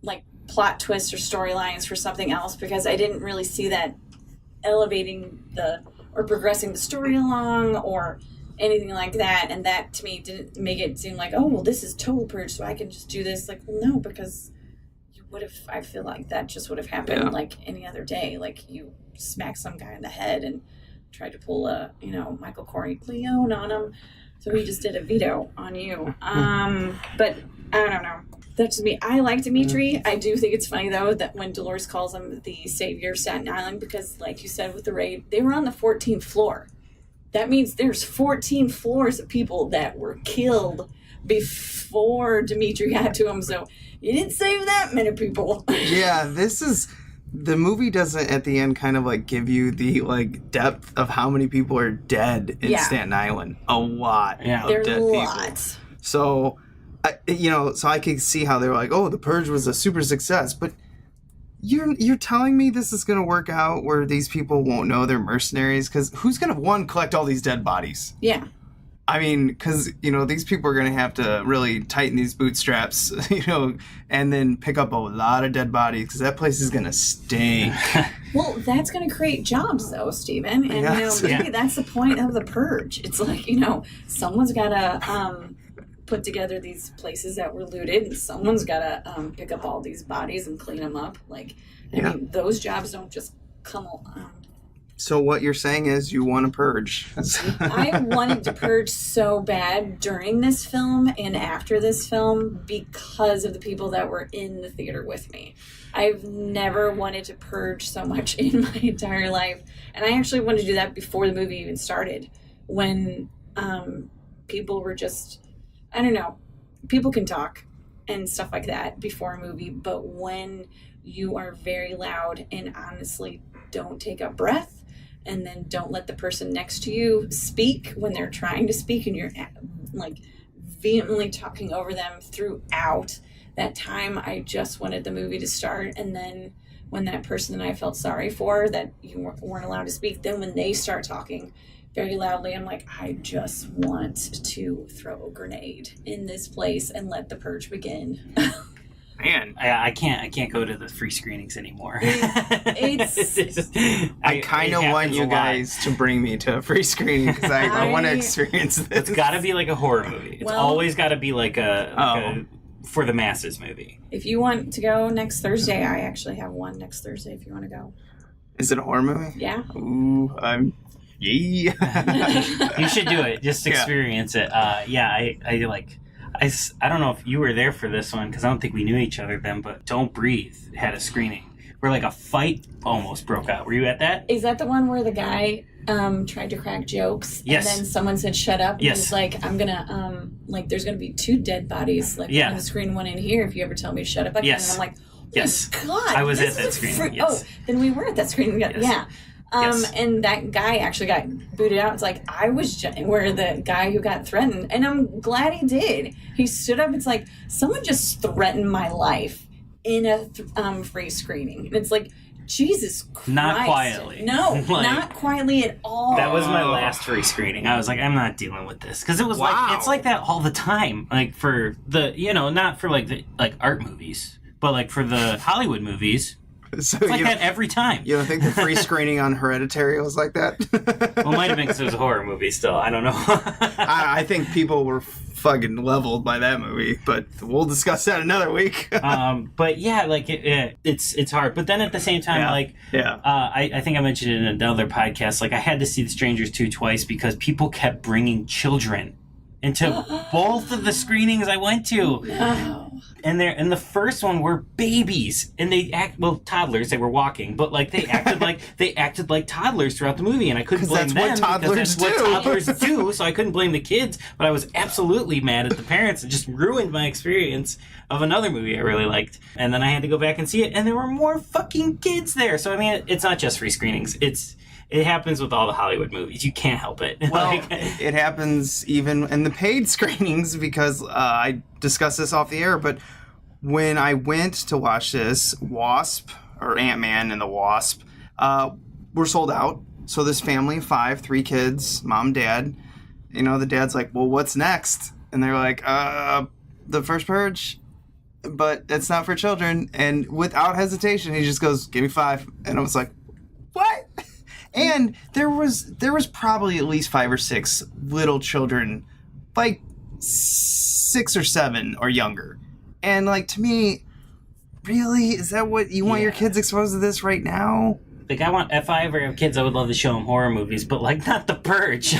like plot twists or storylines for something else, because I didn't really see that elevating or progressing the story along or anything like that. And that to me didn't make it seem like, oh, well, this is total Purge, so I can just do this. Like, well, no, because you would have, I feel like that just would have happened like any other day. Like, you smack some guy in the head and tried to pull a, Michael Corleone on him. So he just did a veto on you. But I don't know. That's me. I like Dimitri. I do think it's funny, though, that when Dolores calls him the savior of Staten Island, because, like you said with the raid, they were on the 14th floor. That means there's 14 floors of people that were killed before Dimitri got to him. So you didn't save that many people. Yeah, the movie doesn't at the end kind of like give you the like depth of how many people are dead in Staten Island. A lot of There's dead lots. people. So, so I can see how they were like, oh, the Purge was a super success, but you're telling me this is going to work out where these people won't know they're mercenaries? Because who's going to, collect all these dead bodies? Yeah. I mean, because, these people are going to have to really tighten these bootstraps, and then pick up a lot of dead bodies, because that place is going to stink. Well, that's going to create jobs, though, Stephen. And, maybe that's the point of the Purge. It's like, someone's got to put together these places that were looted, and someone's got to pick up all these bodies and clean them up. Like, I mean, those jobs don't just come along. So what you're saying is you want to purge. I wanted to purge so bad during this film and after this film because of the people that were in the theater with me. I've never wanted to purge so much in my entire life. And I actually wanted to do that before the movie even started, when people were just, I don't know, people can talk and stuff like that before a movie, but when you are very loud and honestly don't take a breath, and then don't let the person next to you speak when they're trying to speak, and you're like vehemently talking over them throughout that time, I just wanted the movie to start. And then when that person that I felt sorry for, that you weren't allowed to speak, then when they start talking very loudly, I'm like, I just want to throw a grenade in this place and let the Purge begin. Man, I can't go to the free screenings anymore. I kind of want you guys to bring me to a free screening, because I want to experience this. It's got to be like a horror movie. It's always got to be like a for the masses movie. If you want to go next Thursday, I actually have one next Thursday if you want to go. Is it a horror movie? Yeah. Ooh, yeah. You should do it. Just experience it. I don't know if you were there for this one, because I don't think we knew each other then, but Don't Breathe had a screening where like a fight almost broke out. Were you at that? Is that the one where the guy tried to crack jokes? Yes. And then someone said, shut up. And yes. he's like, I'm going to, there's going to be 2 dead bodies, like one on the screen, one in here, if you ever tell me to shut up again. Yes. And I'm like, Yes. God, I was this at that is a screening. Yes. Oh, then we were at that screening. Yes. Yeah. Yes. And that guy actually got booted out. It's like, where the guy who got threatened, and I'm glad he did. He stood up. It's like, someone just threatened my life in a free screening. And it's like, Jesus Christ. Not quietly. No, Like, not quietly at all. That was my last free screening. I was like, I'm not dealing with this. Because it was like, it's like that all the time. Like for the, not for like the art movies, but like for the Hollywood movies. So it's like that every time. You don't think the free screening on Hereditary was like that? Well, it might have been because it was a horror movie still. I don't know. I think people were fucking leveled by that movie, but we'll discuss that another week. But yeah, like it's hard. But then at the same time, I think I mentioned it in another podcast. Like I had to see The Strangers 2 twice because people kept bringing children into both of the screenings I went to. No. And the first one were babies, and toddlers. They were walking, but like they acted like toddlers throughout the movie, and I couldn't blame them because that's what toddlers do. So I couldn't blame the kids, but I was absolutely mad at the parents. It just ruined my experience of another movie I really liked, and then I had to go back and see it, and there were more fucking kids there. So I mean, it's not just free screenings. It happens with all the Hollywood movies. You can't help it. Well, it happens even in the paid screenings because I discussed this off the air, but when I went to watch this, Wasp, or Ant-Man and the Wasp, were sold out. So this family of 5, 3 kids, mom, dad, the dad's like, well, what's next? And they're like, the first Purge, but it's not for children. And without hesitation, he just goes, give me 5. And I was like, what? And there was probably at least 5 or 6 little children, like 6 or 7 or younger. And like, to me, really, is that what you want your kids exposed to this right now? Like, if I ever have kids, I would love to show them horror movies, but like not The Purge.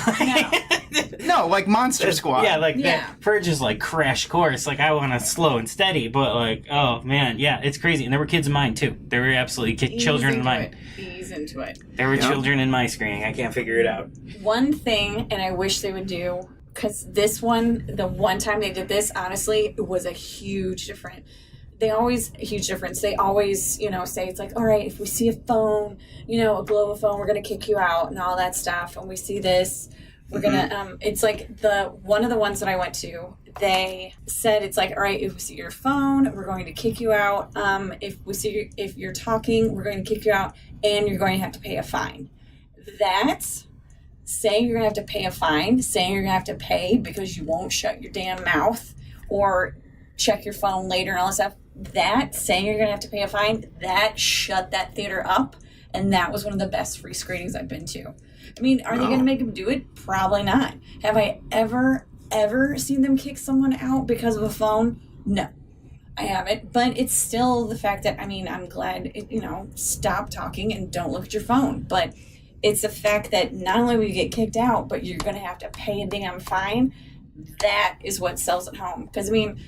No, like Monster Squad. Yeah, that Purge is like crash course. Like, I want to slow and steady, but like, oh man, yeah, it's crazy. And there were kids in mine too. There were absolutely children in mine. Ease into it. There were children in my screening. I can't figure it out. One thing, and I wish they would do, because this one, the one time they did this, honestly, it was a huge difference. They always say it's like, all right, if we see a phone, a glow of a phone, we're going to kick you out and all that stuff. And we see this, we're going to, it's like one of the ones that I went to, they said, it's like, all right, if we see your phone, we're going to kick you out. If you're talking, we're going to kick you out and you're going to have to pay a fine. That's saying you're going to have to pay a fine, saying you're going to have to pay because you won't shut your damn mouth or check your phone later and all that stuff. That, saying you're going to have to pay a fine, that shut that theater up. And that was one of the best free screenings I've been to. I mean, are they going to make them do it? Probably not. Have I ever seen them kick someone out because of a phone? No, I haven't. But it's still the fact that, I mean, I'm glad, stop talking and don't look at your phone. But it's the fact that not only will you get kicked out, but you're going to have to pay a damn fine. That is what sells at home. Because, I mean,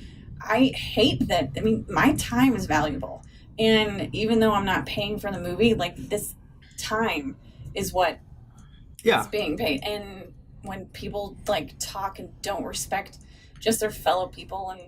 I hate that. I mean, my time is valuable. And even though I'm not paying for the movie, like, this time is what is being paid. And when people, like, talk and don't respect just their fellow people and,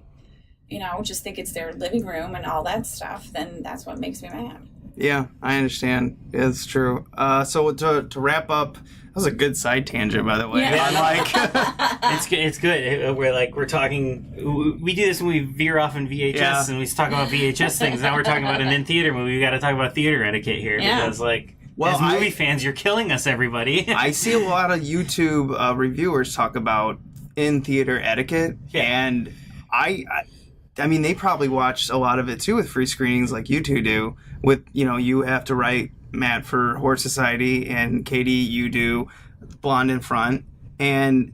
just think it's their living room and all that stuff, then that's what makes me mad. Yeah, I understand. It's true. So to wrap up, that was a good side tangent, by the way. Yeah. It's good. We're talking. We do this when we veer off in VHS and we talk about VHS things. Now we're talking about an in-theater movie. We got to talk about theater etiquette here because, as movie fans, you're killing us, everybody. I see a lot of YouTube reviewers talk about in-theater etiquette, and I mean, they probably watched a lot of it too with free screenings like you two do. With, you have to write Matt for Horror Society, and Katie, you do Blonde in Front, and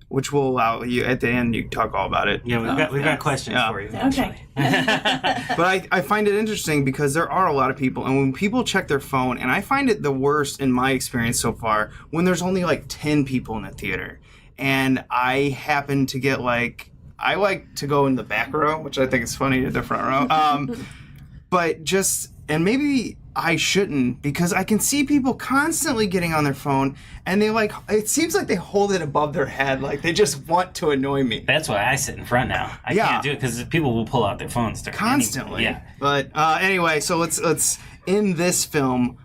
which will allow you at the end you talk all about it. Yeah, we've got questions for you. Okay. But I find it interesting because there are a lot of people, and when people check their phone, and I find it the worst in my experience so far when there's only like 10 people in the theater, and I happen to get I like to go in the back row, which I think is funny, to the front row. But just and maybe I shouldn't, because I can see people constantly getting on their phone, and they it seems like they hold it above their head, like they just want to annoy me. That's why I sit in front now. I can't do it because people will pull out their phones Constantly. Yeah. But anyway, so let's in this film,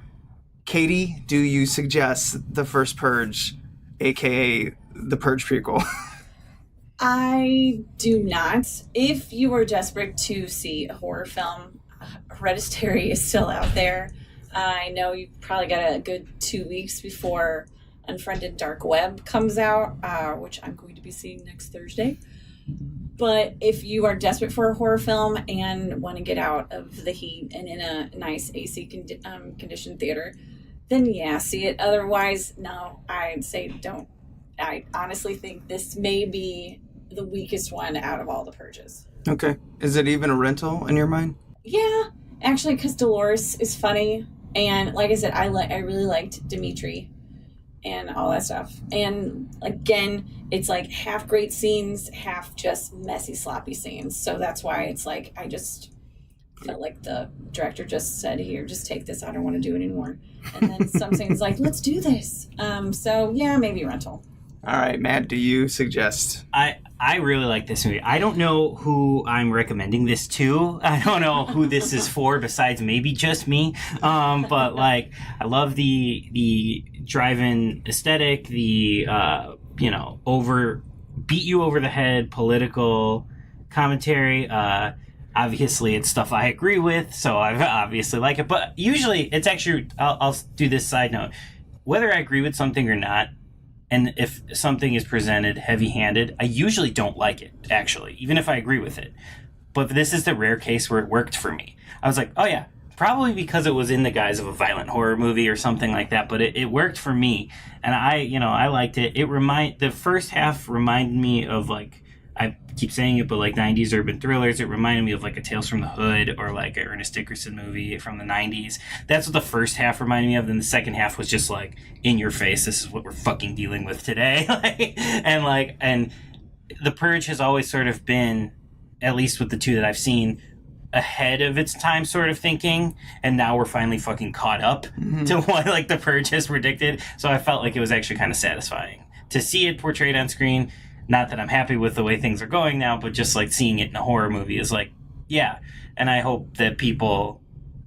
Katie, do you suggest the first Purge, aka the Purge prequel? I do not. If you are desperate to see a horror film, Hereditary is still out there. I know you probably got a good 2 weeks before Unfriended Dark Web comes out, which I'm going to be seeing next Thursday. But if you are desperate for a horror film and want to get out of the heat and in a nice AC conditioned theater, then yeah, see it. Otherwise, no, I'd say don't. I honestly think this may be the weakest one out of all the Purges. Okay. Is it even a rental in your mind? Yeah, actually, because Dolores is funny, and like I said, I really liked Dimitri and all that stuff. And again, it's like half great scenes, half just messy, sloppy scenes. So that's why it's like I just felt like the director just said, "Here, just take this. I don't want to do it anymore." And then some scenes like, "Let's do this." So yeah, maybe rental. All right, Matt, do you suggest? I really like this movie. I don't know who I'm recommending this to. I don't know who this is for besides maybe just me. But like, I love the drive-in aesthetic, the beat you over the head political commentary. Obviously, it's stuff I agree with, so I obviously like it. But usually, it's actually, I'll do this side note. Whether I agree with something or not, and if something is presented heavy-handed, I usually don't like it, actually, even if I agree with it. But this is the rare case where it worked for me. I was like, oh yeah, probably because it was in the guise of a violent horror movie or something like that, but it worked for me. And I liked it. The first half reminded me of like, I keep saying it, but like 90s urban thrillers. It reminded me of like a Tales from the Hood or like a Ernest Dickerson movie from the 90s. That's what the first half reminded me of. Then the second half was just like, in your face, this is what we're fucking dealing with today. And The Purge has always sort of been, at least with the two that I've seen, ahead of its time sort of thinking, and now we're finally fucking caught up to what like The Purge has predicted. So I felt like it was actually kind of satisfying to see it portrayed on screen. Not that I'm happy with the way things are going now, but just like seeing it in a horror movie is like, yeah. And I hope that people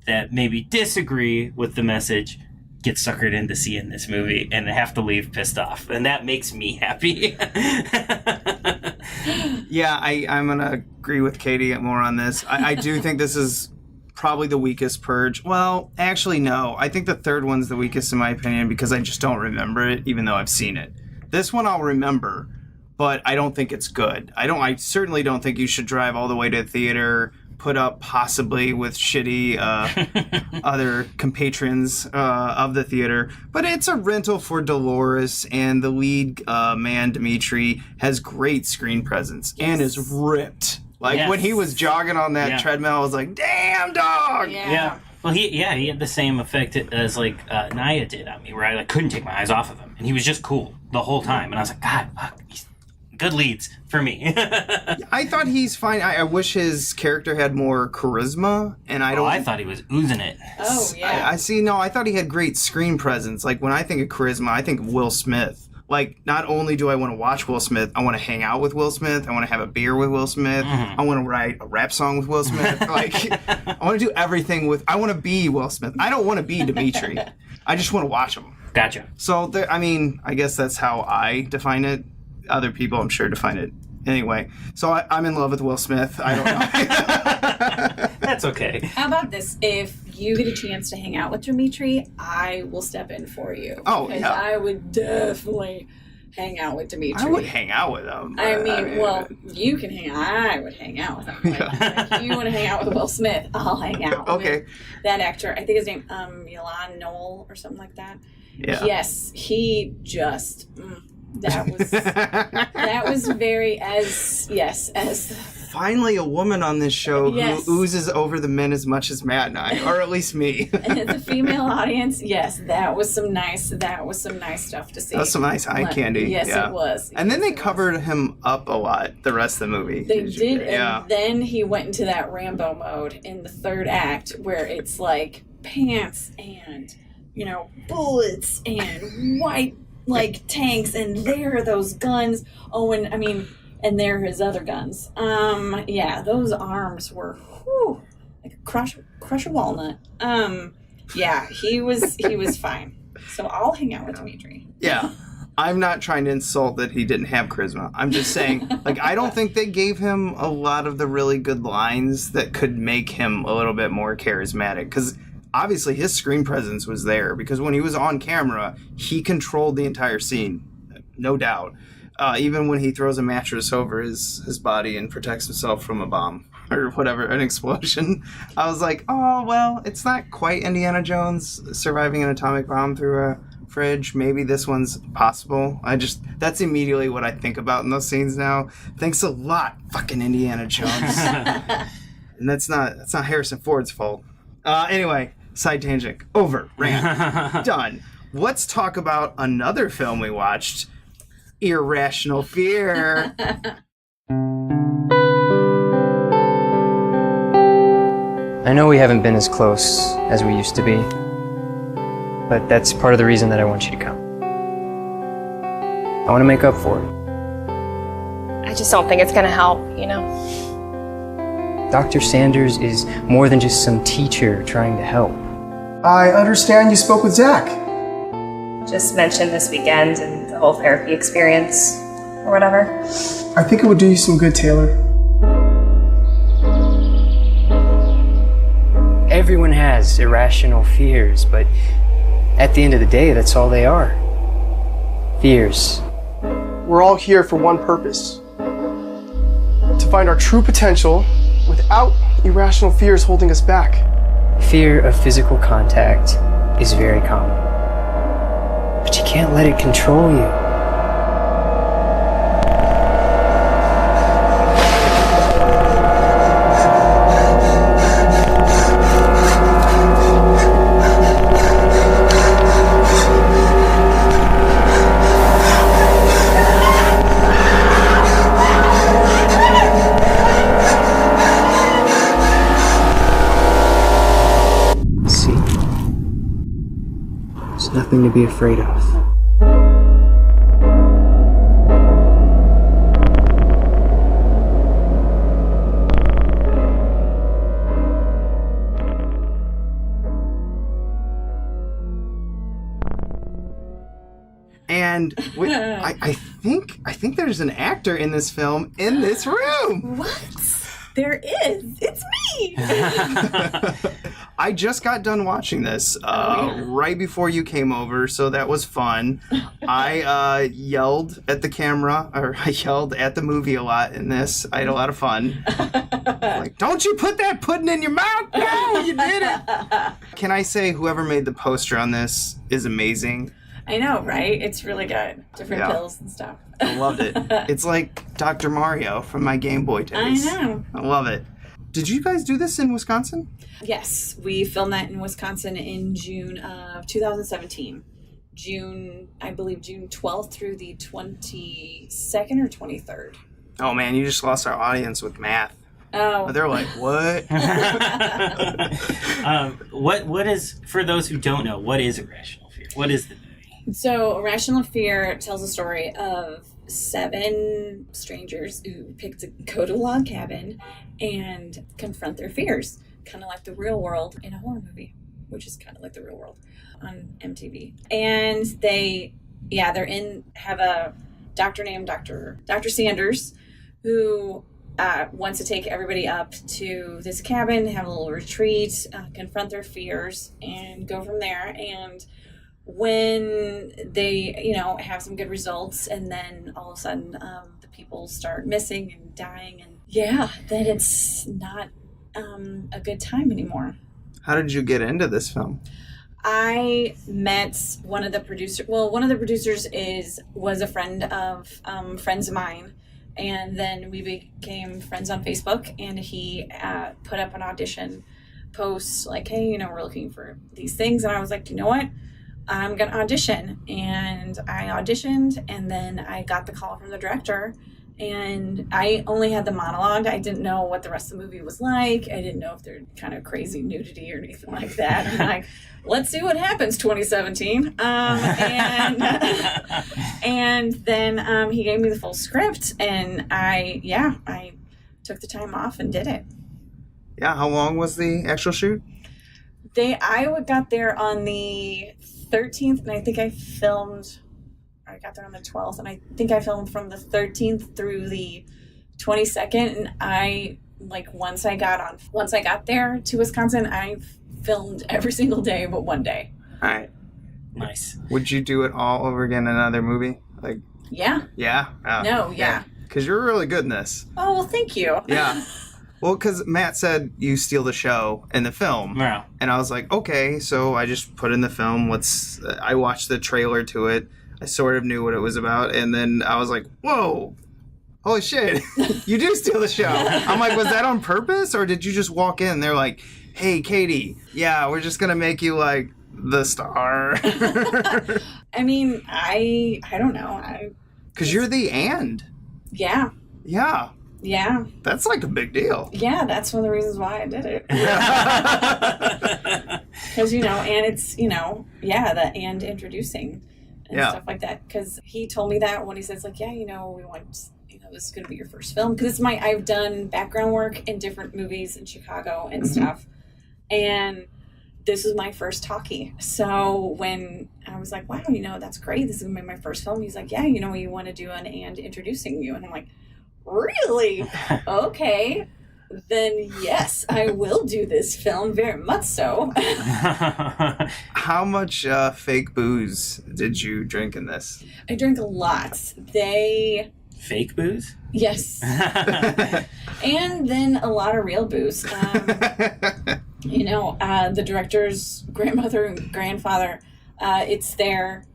that maybe disagree with the message get suckered into seeing this movie and have to leave pissed off. And that makes me happy. Yeah, I'm going to agree with Katie more on this. I do think this is probably the weakest Purge. Well, actually, no. I think the third one's the weakest in my opinion because I just don't remember it, even though I've seen it. This one I'll remember, but I don't think it's good. I certainly don't think you should drive all the way to a theater, put up possibly with shitty other compatrons of the theater. But it's a rental for Dolores, and the lead man, Dimitri, has great screen presence and is ripped. Like, when he was jogging on that treadmill, I was like, damn, dog! Yeah. Well, he had the same effect as, like, Naya did on me, where I, like, couldn't take my eyes off of him. And he was just cool the whole time. And I was like, God, fuck, he's good leads for me. I thought he's fine. I wish his character had more charisma, and I thought he was oozing it. Oh, yeah. I see. No, I thought he had great screen presence. Like, when I think of charisma, I think of Will Smith. Like, not only do I want to watch Will Smith, I want to hang out with Will Smith. I want to have a beer with Will Smith. I want to write a rap song with Will Smith. Like, I want to do everything I want to be Will Smith. I don't want to be Dimitri. I just want to watch him. Gotcha. So, I guess that's how I define it. Other people, I'm sure, define it anyway. So I'm in love with Will Smith. I don't know. That's okay. How about this? If you get a chance to hang out with Dimitri, I will step in for you. Oh, because yeah. I would definitely hang out with Dimitri. I would hang out with him. You can hang out. I would hang out with him. Like, if you want to hang out with Will Smith, I'll hang out with that actor. I think his name, Milan Noel or something like that. Yeah. Yes, he just... that was very as finally a woman on this show Yes. who oozes over the men as much as Matt and I, or at least me. The female audience, yes, that was some nice stuff to see. That was some nice eye candy. Yes, yeah. it was. And then Yes, they covered him up a lot the rest of the movie. They did, yeah. and then he went into that Rambo mode in the third act where it's like pants and, bullets and white, tanks, and there are those guns. Oh, and there are his other guns. Yeah, those arms were, like crush a walnut. Yeah, he was fine. So I'll hang out with Dimitri. Yeah. I'm not trying to insult that he didn't have charisma. I'm just saying, I don't think they gave him a lot of the really good lines that could make him a little bit more charismatic. Because obviously his screen presence was there. Because when he was on camera, he controlled the entire scene. No doubt. Even when he throws a mattress over his body and protects himself from a bomb or whatever, an explosion. I was like, oh, well, it's not quite Indiana Jones surviving an atomic bomb through a fridge. Maybe this one's possible. That's immediately what I think about in those scenes now. Thanks a lot, fucking Indiana Jones. And that's not Harrison Ford's fault. Anyway, side tangent. Over. Rant. Done. Let's talk about another film we watched, Irrational Fear. I know we haven't been as close as we used to be, but that's part of the reason that I want you to come. I want to make up for it. I just don't think it's gonna help, Dr. Sanders is more than just some teacher trying to help. I understand you spoke with Zach. Just mentioned this weekend and the whole therapy experience, or whatever. I think it would do you some good, Taylor. Everyone has irrational fears, but at the end of the day, that's all they are. Fears. We're all here for one purpose. To find our true potential without irrational fears holding us back. Fear of physical contact is very common. But you can't let it control you. See? There's nothing to be afraid of. And I think there's an actor in this film in this room. What? There is. It's me. I just got done watching this right before you came over, so that was fun. I yelled at the camera, or I yelled at the movie a lot in this. I had a lot of fun. Like, don't you put that pudding in your mouth? No, you did it. Can I say whoever made the poster on this is amazing? I know, right? It's really good. Different pills and stuff. I loved it. It's like Dr. Mario from my Game Boy days. I know. I love it. Did you guys do this in Wisconsin? Yes, we filmed that in Wisconsin in June of 2017. I believe June 12th through the 22nd or 23rd. Oh man, you just lost our audience with math. Oh. They're like, what? What is, for those who don't know, what is Irrational Fear? What is the movie? So, Irrational Fear tells a story of 7 strangers who pick to go to a log cabin and confront their fears, kind of like the real world in a horror movie, which is kind of like the real world on MTV. And they have a doctor named Dr. Sanders who wants to take everybody up to this cabin, have a little retreat, confront their fears, and go from there. And when they, have some good results, and then all of a sudden the people start missing and dying, and then it's not a good time anymore. How did you get into this film? I met one of the producers. Well, one of the producers was a friend of friends of mine, And then we became friends on Facebook, and he put up an audition post like, hey, you know, we're looking for these things. And I was like, you know what? I'm going to audition. And I auditioned, and then I got the call from the director. And I only had the monologue. I didn't know what the rest of the movie was like. I didn't know if there's kind of crazy nudity or anything like that. I'm like, let's see what happens, 2017. And then he gave me the full script, and I took the time off and did it. Yeah, how long was the actual shoot? I got there on the 13th, and I think I got there on the 12th, and I think I filmed from the 13th through the 22nd. And once I got there to Wisconsin, I filmed every single day but one day. All right. Nice. Would you do it all over again in another movie? Like, yeah. Yeah? No, yeah. Because you're really good in this. Oh, well, thank you. Yeah. Well, because Matt said you steal the show in the film. Yeah. And I was like, okay, so I just put in the film. I watched the trailer to it. I sort of knew what it was about, and then I was like, whoa, holy shit, you do steal the show. I'm like, was that on purpose, or did you just walk in and they're like, hey, Katie, yeah, we're just going to make you, like, the star? I mean, I don't know. Because you're the and. Yeah. Yeah. Yeah. That's, like, a big deal. Yeah, that's one of the reasons why I did it. Because, you know, and it's, you know, yeah, the and introducing. And stuff like that, because he told me that when he says like, yeah, you know, we want, you know, this is going to be your first film, because I've done background work in different movies in Chicago and stuff, and this is my first talkie. So when I was like, wow, you know, that's great, this is going to be my first film, he's like, yeah, you know, you want to do an and introducing you, and I'm like, really? Okay. Then yes, I will do this film, very much so. How much fake booze did you drink in this? I drank a lot. Fake booze? Yes. And then a lot of real booze. You know, the director's grandmother and grandfather, it's their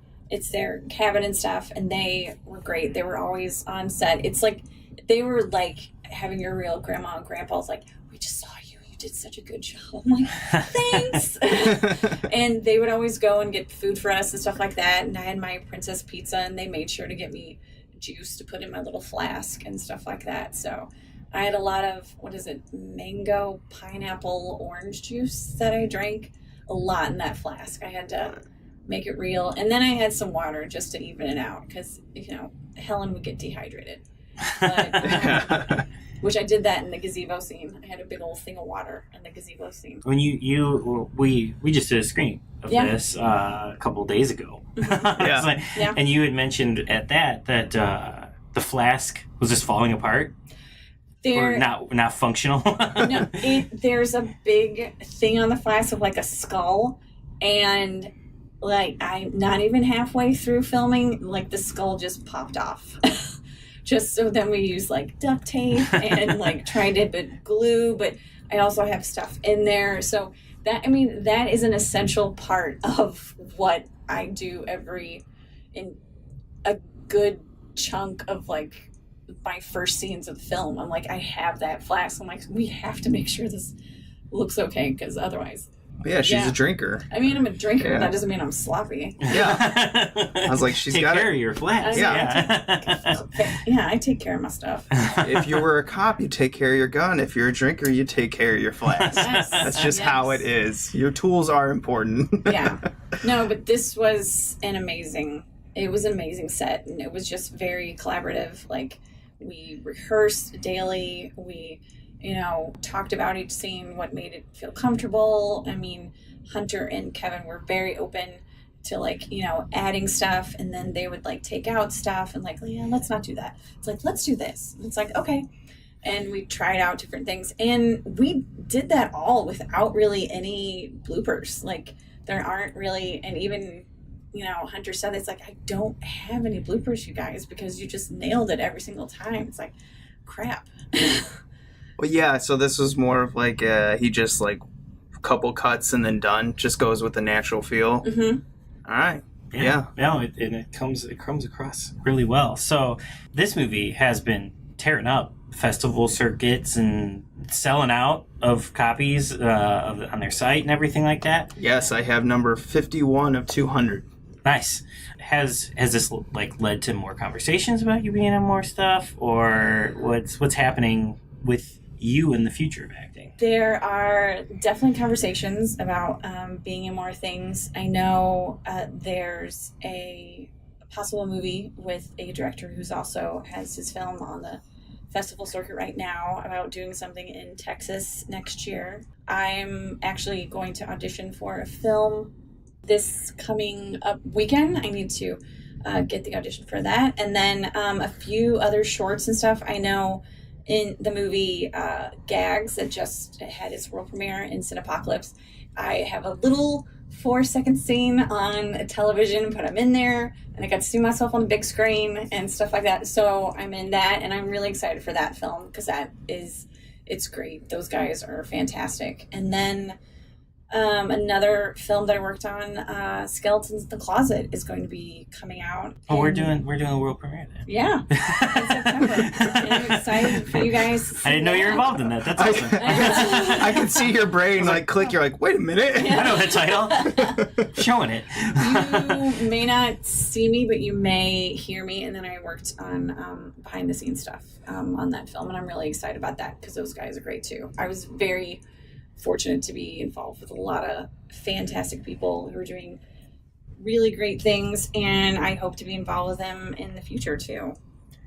cabin and stuff, and they were great. They were always on set. It's like, they were like having your real grandma and grandpa was like, we just saw you did such a good job. I'm like, thanks. And they would always go and get food for us and stuff like that, and I had my princess pizza, and they made sure to get me juice to put in my little flask and stuff like that. So I had a lot of, mango, pineapple, orange juice that I drank a lot in that flask. I had to make it real, and then I had some water just to even it out, because, you know, Helen would get dehydrated. But, which I did that in the gazebo scene. I had a big old thing of water in the gazebo scene. When we just did a screening of this a couple of days ago. And you had mentioned at that the flask was just falling apart. Or not functional. No, there's a big thing on the flask of like a skull, and like I'm not even halfway through filming, like the skull just popped off. Just so then we use like duct tape and like tried to put glue, but I also have stuff in there. So that is an essential part of what I do in a good chunk of like my first scenes of the film. I'm like, I have that flask. I'm like, we have to make sure this looks okay, because otherwise. Yeah, she's a drinker. I mean, I'm a drinker, but that doesn't mean I'm sloppy. Yeah. I was like, she's got take care of your flask. I take care of my stuff. If you were a cop, you take care of your gun. If you're a drinker, you take care of your flask. Yes. That's just how it is. Your tools are important. Yeah. No, but this was an amazing set, and it was just very collaborative. Like, we rehearsed daily. We, talked about each scene, what made it feel comfortable. I mean, Hunter and Kevin were very open to adding stuff, and then they would take out stuff and let's not do that. It's like, let's do this. It's like, okay. And we tried out different things, and we did that all without really any bloopers. There aren't really, and even, Hunter said, it's like, I don't have any bloopers, you guys, because you just nailed it every single time. It's like, crap. Well, yeah, so this was more of he just a couple cuts and then done. Just goes with the natural feel. Mm-hmm. All right. Yeah. No, it comes across really well. So this movie has been tearing up festival circuits and selling out of copies on their site and everything like that. Yes, I have number 51 of 200. Nice. Has this like led to more conversations about you being in more stuff, or what's happening with you in the future of acting? There are definitely conversations about being in more things. I know there's a possible movie with a director who's also has his film on the festival circuit right now about doing something in Texas next year. I'm actually going to audition for a film this coming up weekend. I need to get the audition for that. And then a few other shorts and stuff. I know in the movie Gags that just had its world premiere in Cinepocalypse, I have a little 4-second scene on television, but I'm in there and I got to see myself on the big screen and stuff like that. So I'm in that, and I'm really excited for that film because it's great. Those guys are fantastic. And then another film that I worked on, Skeletons in the Closet, is going to be coming out. Oh, we're doing a world premiere then. Yeah, in September. And I'm excited for you guys to see I didn't know you were involved in that. That's awesome. I could see your brain like click. You're like, wait a minute. I know the title. Showing it. You may not see me, but you may hear me. And then I worked on behind the scenes stuff on that film, and I'm really excited about that because those guys are great too. I was very fortunate to be involved with a lot of fantastic people who are doing really great things, and I hope to be involved with them in the future too.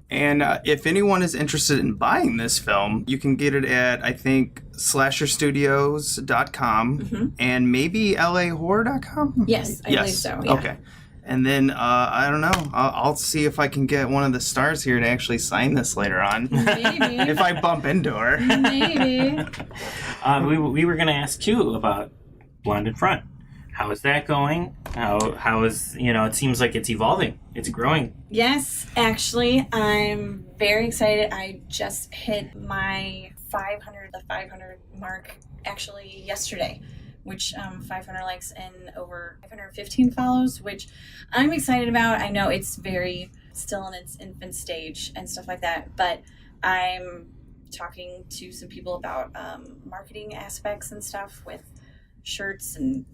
And if anyone is interested in buying this film, you can get it at, I think, slasherstudios.com and maybe lahorror.com? Yes, I believe so. Yeah. Okay. And then, I don't know, I'll see if I can get one of the stars here to actually sign this later on. Maybe. If I bump into her. Maybe. We were going to ask you about Blonde in Front. How is that going? How is, it seems like it's evolving. It's growing. Yes, actually, I'm very excited. I just hit my 500 mark actually yesterday, which 500 likes and over 515 follows, which I'm excited about. I know it's very still in its infant stage and stuff like that, but I'm talking to some people about marketing aspects and stuff with shirts and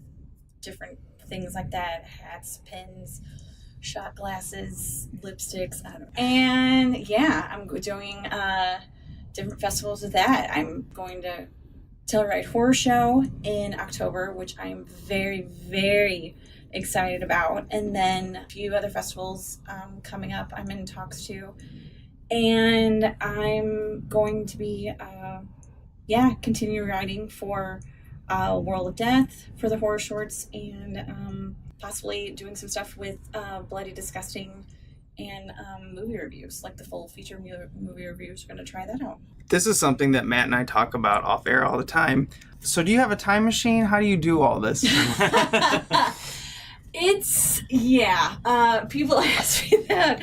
different things like that, hats, pins, shot glasses, lipsticks, I don't know. And yeah, I'm doing different festivals with that. I'm going to Telluride Horror Show in October, which I'm very, very excited about. And then a few other festivals coming up I'm in talks to. And I'm going to be, continue writing for World of Death for the horror shorts, and possibly doing some stuff with Bloody Disgusting and movie reviews, like the full feature movie reviews. We're going to try that out. This is something that Matt and I talk about off air all the time. So do you have a time machine? How do you do all this? People ask me that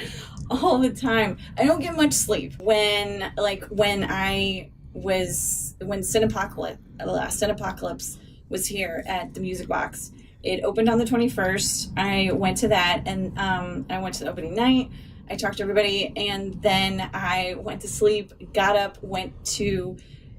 all the time. I don't get much sleep. When Cinepocalypse was here at the Music Box, it opened on the 21st. I went to that, and I went to the opening night. I talked to everybody, and then I went to sleep, got up, went to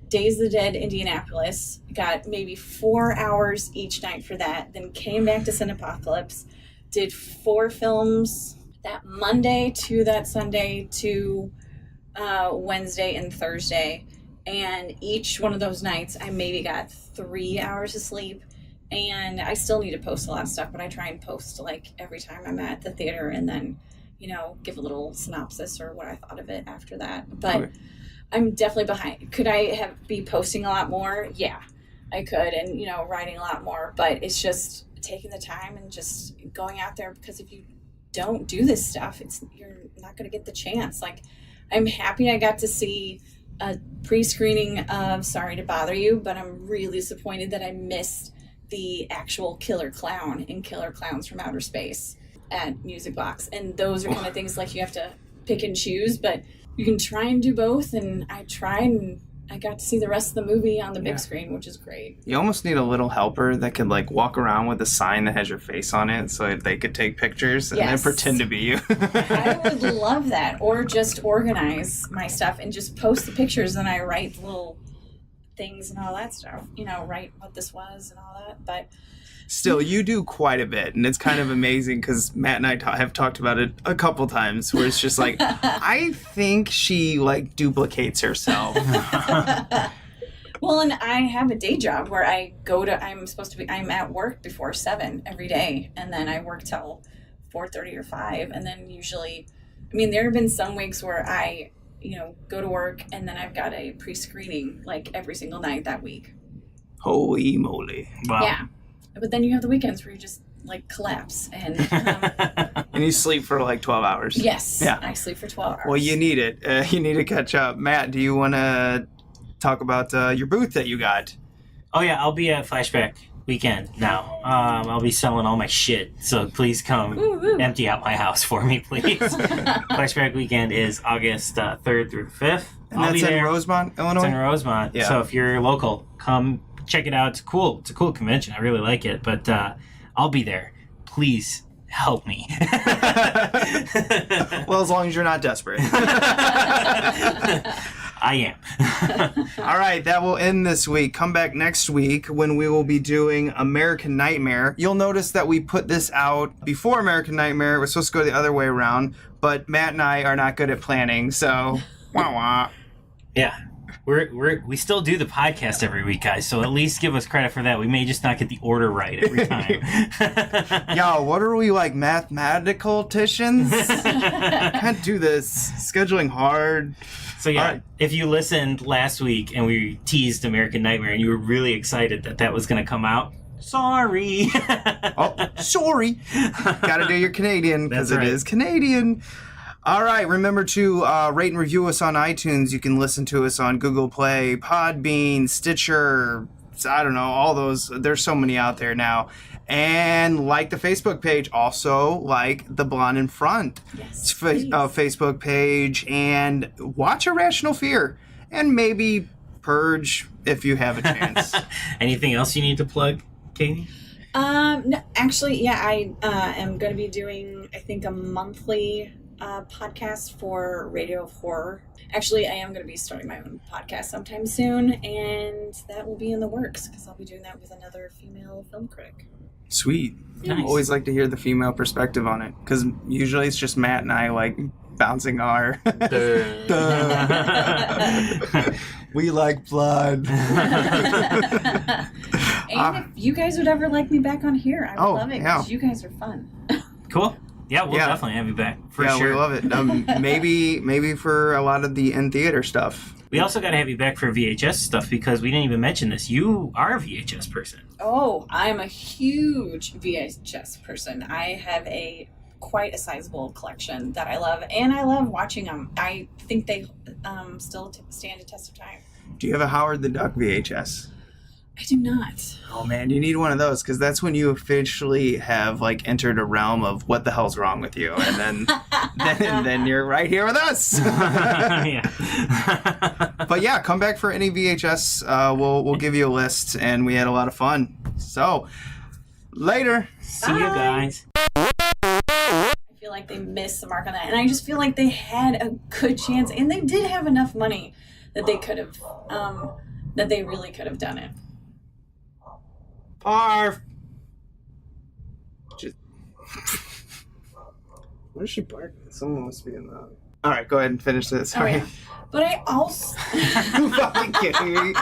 Days of the Dead Indianapolis, got maybe 4 hours each night for that, then came back to Cinepocalypse, did 4 films that Monday to that Sunday to Wednesday and Thursday, and each one of those nights I maybe got 3 hours of sleep. And I still need to post a lot of stuff, but I try and post like every time I'm at the theater, and then give a little synopsis or what I thought of it after that. But okay. I'm definitely behind. Could I be posting a lot more? Yeah, I could, and writing a lot more. But it's just taking the time and just going out there, because if you don't do this stuff, you're not going to get the chance. Like, I'm happy I got to see a pre-screening of Sorry to Bother You, but I'm really disappointed that I missed the actual Killer Clown in Killer Clowns from Outer Space at Music Box. And those are kind of things like you have to pick and choose, but you can try and do both. And I tried, and I got to see the rest of the movie on the big screen, which is great. You almost need a little helper that could like walk around with a sign that has your face on it so that they could take pictures and then pretend to be you. I would love that. Or just organize my stuff and just post the pictures and I write little things and all that stuff. You know, write what this was and all that. But still, you do quite a bit, and it's kind of amazing because Matt and I have talked about it a couple times where it's just like, I think she like duplicates herself. Well, and I have a day job where I'm at work before 7 every day, and then I work till 4:30 or 5, and then usually, I mean, there have been some weeks where I, go to work, and then I've got a pre-screening like every single night that week. Holy moly. Wow. Yeah. But then you have the weekends where you just like collapse and and you sleep for like 12 hours. Yes. Yeah. I sleep for 12 hours. Well, you need it. You need to catch up. Matt, do you want to talk about your booth that you got? Oh yeah, I'll be at Flashback Weekend now. I'll be selling all my shit, so please come empty out my house for me, please. Flashback Weekend is August 3rd through 5th. And that's in Rosemont, Illinois? It's in Rosemont. Yeah. So if you're local, come check it out. It's cool. It's a cool convention. I really like it. But I'll be there. Please help me. Well, as long as you're not desperate. I am. All right, that will end this week. Come back next week when we will be doing American Nightmare. You'll notice that we put this out before American Nightmare. It was supposed to go the other way around, but Matt and I are not good at planning, so wah wah. Yeah. We still do the podcast every week, guys, so at least give us credit for that. We may just not get the order right every time. Yo, what are we, like, mathematicians? Can't do this. Scheduling hard. So yeah, if you listened last week and we teased American Nightmare and you were really excited that was going to come out, sorry. Sorry. Gotta do your Canadian, because it is Canadian. All right, remember to rate and review us on iTunes. You can listen to us on Google Play, Podbean, Stitcher, I don't know, all those. There's so many out there now. And like the Facebook page. Also like the Blonde in Front Facebook page. And watch Irrational Fear. And maybe Purge if you have a chance. Anything else you need to plug, Katie? No, actually, yeah, I am going to be doing, I think, a monthly podcast for Radio of Horror. Actually, I am going to be starting my own podcast sometime soon, and that will be in the works because I'll be doing that with another female film critic. Sweet. Nice. Always like to hear the female perspective on it because usually it's just Matt and I like bouncing our we like blood. And if you guys would ever like me back on here, I would love it because you guys are fun. Cool. Yeah, we'll definitely have you back for sure. Yeah, we love it. Maybe for a lot of the in-theater stuff. We also got to have you back for VHS stuff because we didn't even mention this. You are a VHS person. Oh, I'm a huge VHS person. I have quite a sizable collection that I love, and I love watching them. I think they still stand a test of time. Do you have a Howard the Duck VHS? I do not. Oh man, you need one of those because that's when you officially have like entered a realm of what the hell's wrong with you, and then you're right here with us. Yeah. But yeah, come back for any VHS. We'll give you a list, and we had a lot of fun. So later. See you guys. I feel like they missed the mark on that, and I just feel like they had a good chance, and they did have enough money that they could have, that they really could have done it. Arf. Where's she barking? Someone must be in the... All right, go ahead and finish this. Sorry. Oh, yeah. But I also... You fucking kidding me?